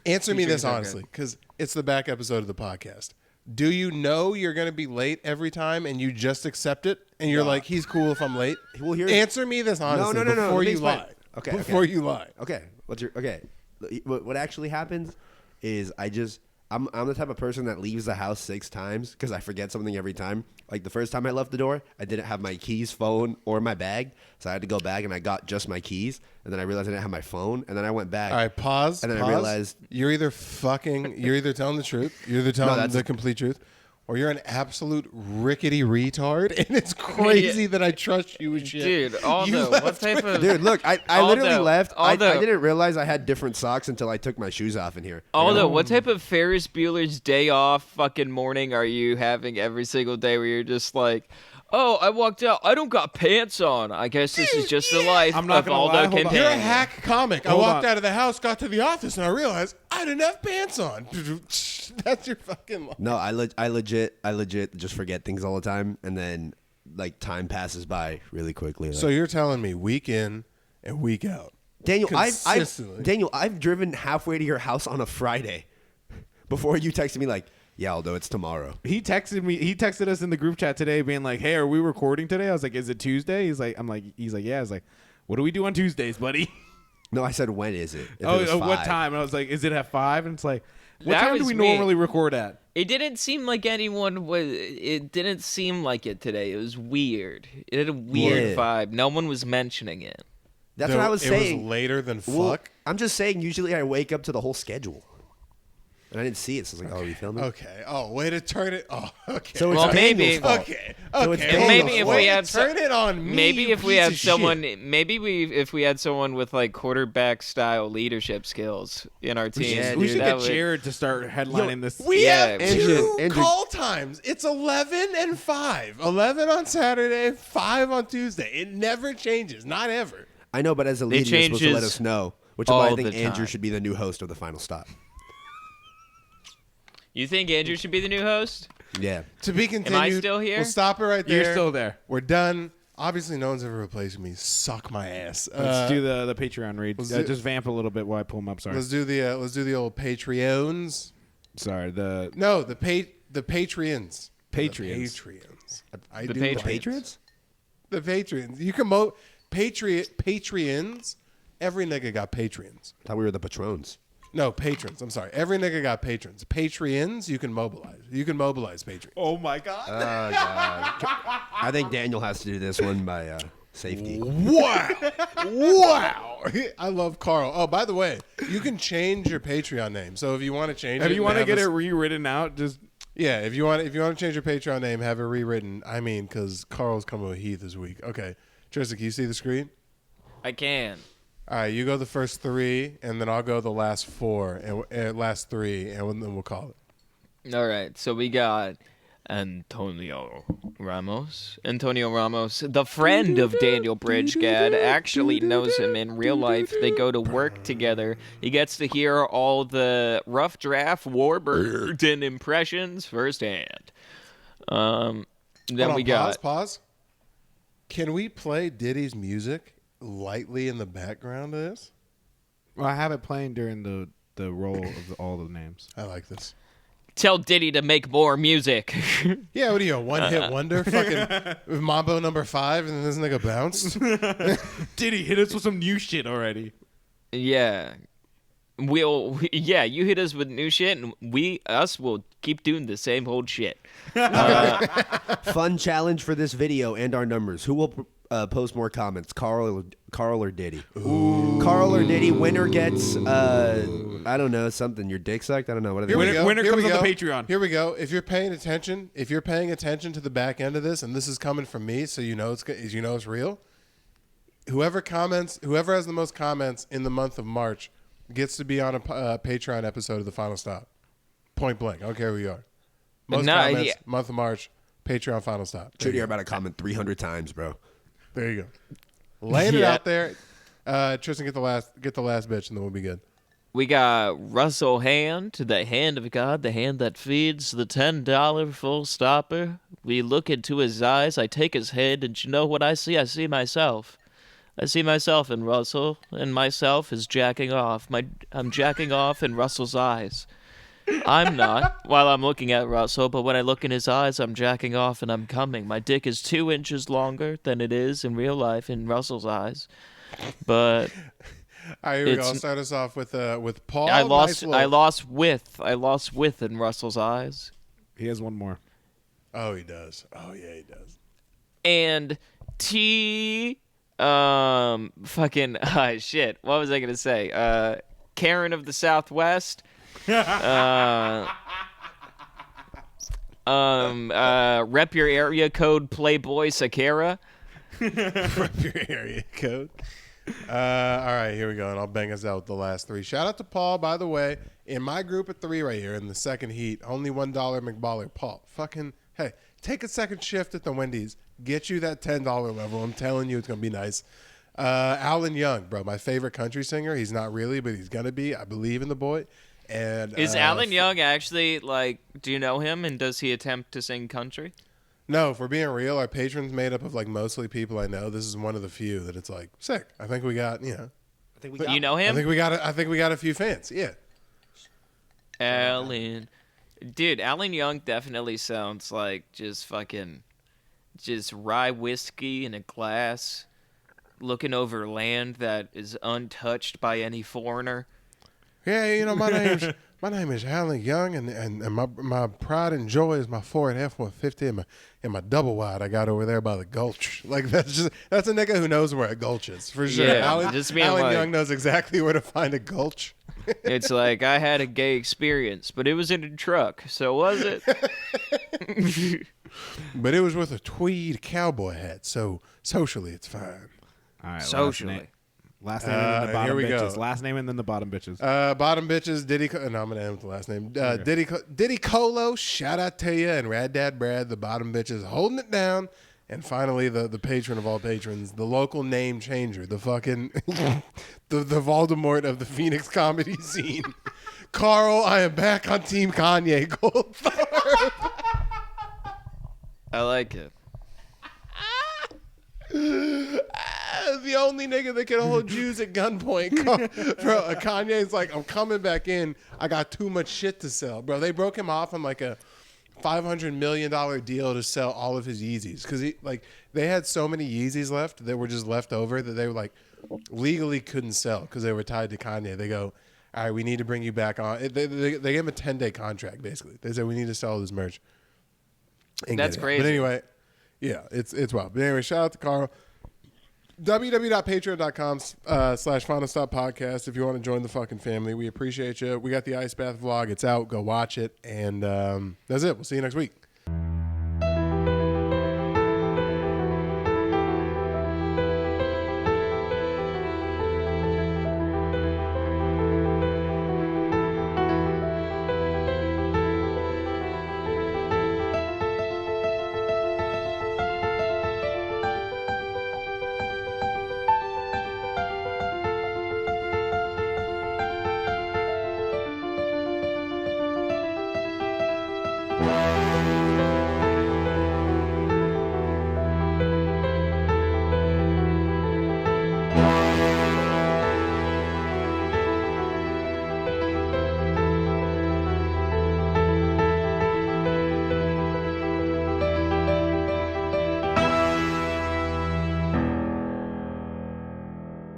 S2: Answer me this
S1: are
S2: honestly, because it's the back episode of the podcast. Do you know you're going to be late every time, and you just accept it, and you're like, he's cool if I'm late?
S3: Well, here's-
S2: Answer me this honestly
S3: no.
S2: before
S3: Let me
S2: you
S3: explain.
S2: lie.
S3: Okay,
S2: Before
S3: okay.
S2: you lie.
S3: Okay. What actually happens is I'm the type of person that leaves the house 6 times because I forget something every time. Like the first time I left the door, I didn't have my keys, phone, or my bag, so I had to go back and I got just my keys, and then I realized I didn't have my phone, and then I went back.
S2: All right, pause.
S3: And then I
S2: pause.
S3: realized-
S2: you're either telling the truth, you're either telling
S3: that's-
S2: the complete truth, or you're an absolute rickety retard, and it's crazy that I trust you with shit.
S1: Dude,
S2: You
S1: Aldo,
S2: left
S1: what type of
S3: Dude, look, I literally
S1: Aldo,
S3: left. I
S1: Aldo.
S3: didn't realize I had different socks until I took my shoes off in here.
S1: Aldo, what type of Ferris Bueller's day off fucking morning are you having every single day where you're just like, Oh, I walked out. I don't got pants on. I guess this is just the life
S4: I'm not
S1: of
S4: gonna lie,
S1: Aldo
S4: hold on.
S2: You're a
S1: Quintana.
S2: hack comic.
S4: Hold
S2: I walked
S4: on.
S2: out of the house, got to the office, and I realized I didn't have pants on. That's your fucking life.
S3: No, I legit just forget things all the time, and then like time passes by really quickly.
S2: So you're telling me week in and week out.
S3: Daniel,
S2: Consistently.
S3: I've driven halfway to your house on a Friday before you texted me like, "Yeah, Aldo, it's tomorrow."
S4: He texted us in the group chat today being like, "Hey, are we recording today?" I was like, "Is it Tuesday?" He's like, "Yeah." I was like, "What do we do on Tuesdays, buddy?"
S3: No, I said, "When is it?" If it was
S4: What
S3: 5.
S4: time? And I was like, "Is it at 5?" And it's like, "What
S1: That
S4: time do
S1: was
S4: we
S1: me.
S4: normally record at?"
S1: It didn't seem like anyone was. It didn't seem like it today. It was weird. It had a weird
S3: Yeah.
S1: vibe. No one was mentioning it.
S3: That's what I was saying.
S2: It was later than
S3: Well,
S2: fuck.
S3: I'm just saying. Usually, I wake up to the whole schedule, and I didn't see it. So I was like, "Oh, are we filming?"
S2: Okay. Oh, way to turn it. Oh, okay.
S3: So it's
S1: Well,
S3: Daniel's
S1: maybe-
S3: fault.
S2: Okay.
S3: So it's
S2: Okay.
S3: Daniel's
S1: maybe if
S3: fault.
S1: we had
S2: turn it on me.
S1: Maybe
S2: you
S1: if we
S2: piece
S1: had
S2: of
S1: someone,
S2: shit.
S1: if we had someone with like quarterback style leadership skills in our team.
S3: Yeah,
S4: We
S3: dude.
S4: should
S1: that
S4: get
S1: would-
S4: Jared to start headlining this.
S2: We
S1: Yeah,
S2: have
S1: Andrew-
S2: two
S3: Andrew-
S2: call times. It's 11 and 5. 11 on Saturday, 5 on Tuesday. It never changes. Not ever.
S3: I know, but as a lead, you're supposed to let
S1: changes
S3: us know. Which is why I
S1: all
S3: think
S1: the
S3: Andrew
S1: time.
S3: should be the new host of the Final Stop.
S1: You think Andrew should be the new host?
S3: Yeah.
S2: To be continued.
S1: still here?
S2: We'll stop it right there.
S4: You're still there.
S2: We're done. Obviously, no one's ever replacing me. Suck my ass.
S4: Let's do the Patreon read.
S2: let's do-
S4: Just vamp a little bit while I pull them up. Sorry.
S2: Let's do the old Patreons.
S4: Sorry. The
S2: No, the Patreons.
S4: Patreons.
S2: The Patreons. I
S1: The
S2: do
S1: Patriots.
S2: like-
S3: Patriots?
S2: The Patreons. You can Patreons. Every nigga got Patreons.
S3: I thought we were the patrons.
S2: No, patrons. I'm sorry. Every nigga got patrons. Patreons, you can mobilize. You can mobilize patrons.
S4: Oh my God.
S3: Oh, God. I think Daniel has to do this one by safety.
S2: Wow. Wow. I love Carl. Oh, by the way, you can change your Patreon name. So if you want to change
S4: If
S2: it,
S4: you
S2: and
S4: want to
S2: have
S4: get
S2: us-
S4: it rewritten out, just
S2: yeah, if you want to change your Patreon name, have it rewritten. I mean, because Carl's coming with Heath this week. Okay. Tristan, can you see the screen?
S1: I can.
S2: All right, you go the first 3, and then I'll go the last 4, and last 3, and then we'll call it.
S1: All right, so we got Antonio Ramos. Antonio Ramos, the friend of Daniel Bridgegad, actually knows him in real life. They go to work together. He gets to hear all the rough draft Warburton impressions firsthand. Then
S2: Hold on,
S1: we got
S2: pause. Can we play Diddy's music lightly in the background of this?
S4: well, I have it playing during the roll of all the names.
S2: I like this.
S1: Tell Diddy to make more music.
S2: Yeah, what are you, a one-hit wonder? Fucking Mambo number 5, and then this nigga bounced?
S4: Diddy hit us with some new shit already.
S1: Yeah. You hit us with new shit, and will keep doing the same old shit.
S3: Fun challenge for this video and our numbers. Who will post more comments, Carl or Diddy? Ooh. Carl or Diddy. Winner gets, I don't know, something. Your dick sucked? I don't know. What are they?
S4: Winner
S2: Here
S4: comes
S2: we
S4: on the
S2: go.
S4: Patreon.
S2: Here we go. If you're paying attention to the back end of this, and this is coming from me, so you know it's real. Whoever has the most comments in the month of March gets to be on a Patreon episode of The Final Stop. Point blank. I don't care who you are. Most comments, month of March, Patreon Final Stop. There
S3: Trudy,
S2: you
S3: you're
S2: go.
S3: about to comment 300 times, bro.
S2: There you go. Laying it
S1: Yeah.
S2: out there. Tristan, get the last bitch, and then we'll be good.
S1: We got Russell Hand, the hand of God, the hand that feeds, the $10 full stopper. We look into his eyes, I take his head, and you know what I see? I see myself. I see myself in Russell, and myself is jacking off. I'm jacking off in Russell's eyes. I'm not, while I'm looking at Russell, but when I look in his eyes, I'm jacking off and I'm coming. My dick is 2 inches longer than it is in real life in Russell's eyes. But
S2: All right, here we go.
S1: It's-
S2: I'll start us off with Paul.
S1: I lost
S2: Nice
S1: width in Russell's eyes.
S4: He has one more.
S2: Oh, he does. Oh, yeah, he does.
S1: And fucking shit. What was I gonna say? Karen of the Southwest. Rep your area code, Playboy Sakara.
S2: Rep your area code. All right, here we go, and I'll bang us out with the last 3. Shout out to Paul, by the way. In my group of 3 right here in the second heat, only $1 McBaller. Paul, fucking, hey, take a second shift at the Wendy's Get you that $10 level. I'm telling you, it's gonna be nice. Alan Young, bro, my favorite country singer. He's not really, but he's gonna be. I believe in the boy. And
S1: Is Alan Young actually like? Do you know him? And does he attempt to sing country?
S2: No, for being real, our patrons made up of like mostly people I know. This is one of the few that it's like sick. I think we got
S3: I think we got.
S1: You know him?
S2: I think we got a few fans. Yeah.
S1: Alan, dude, Alan Young definitely sounds like just rye whiskey in a glass, looking over land that is untouched by any foreigner.
S2: Yeah, you know, my name is Alan Young, and my pride and joy is my Ford F-150 and my double wide I got over there by the Gulch. Like that's a nigga who knows where a Gulch is for sure.
S1: Yeah,
S2: Alan,
S1: just being
S2: Alan
S1: like-
S2: Young knows exactly where to find a Gulch.
S1: It's like I had a gay experience, but it was in a truck. So was it?
S2: But it was with a tweed cowboy hat, so socially it's fine.
S4: All right.
S1: Socially.
S4: Last name and then the bottom
S2: here we
S4: bitches.
S2: go.
S4: Last name and then the bottom bitches.
S2: Bottom bitches, no, I'm gonna end with the last name. Diddy Colo, shout out to you, and Rad Dad Brad, the bottom bitches, holding it down. And finally, the patron of all patrons, the local name changer, the fucking the Voldemort of the Phoenix comedy scene. Carl, I am back on Team Kanye Goldfarb.
S1: I like it.
S2: The only nigga that can hold Jews at gunpoint. Bro, Kanye's like, I'm coming back in. I got too much shit to sell. Bro, they broke him off on like a $500 million deal to sell all of his Yeezys. Because they had so many Yeezys left that were just left over that they were like legally couldn't sell because they were tied to Kanye. They go, all right, we need to bring you back on. They gave him a 10-day contract, basically. They said, we need to sell this merch. And
S1: That's
S2: get it.
S1: crazy.
S2: But anyway, yeah, it's wild. But anyway, shout out to Carl. www.patreon.com/Final Stop Podcast if you want to join the fucking family. We appreciate you. We got the Ice Bath vlog. It's out. Go watch it. And that's it. We'll see you next week.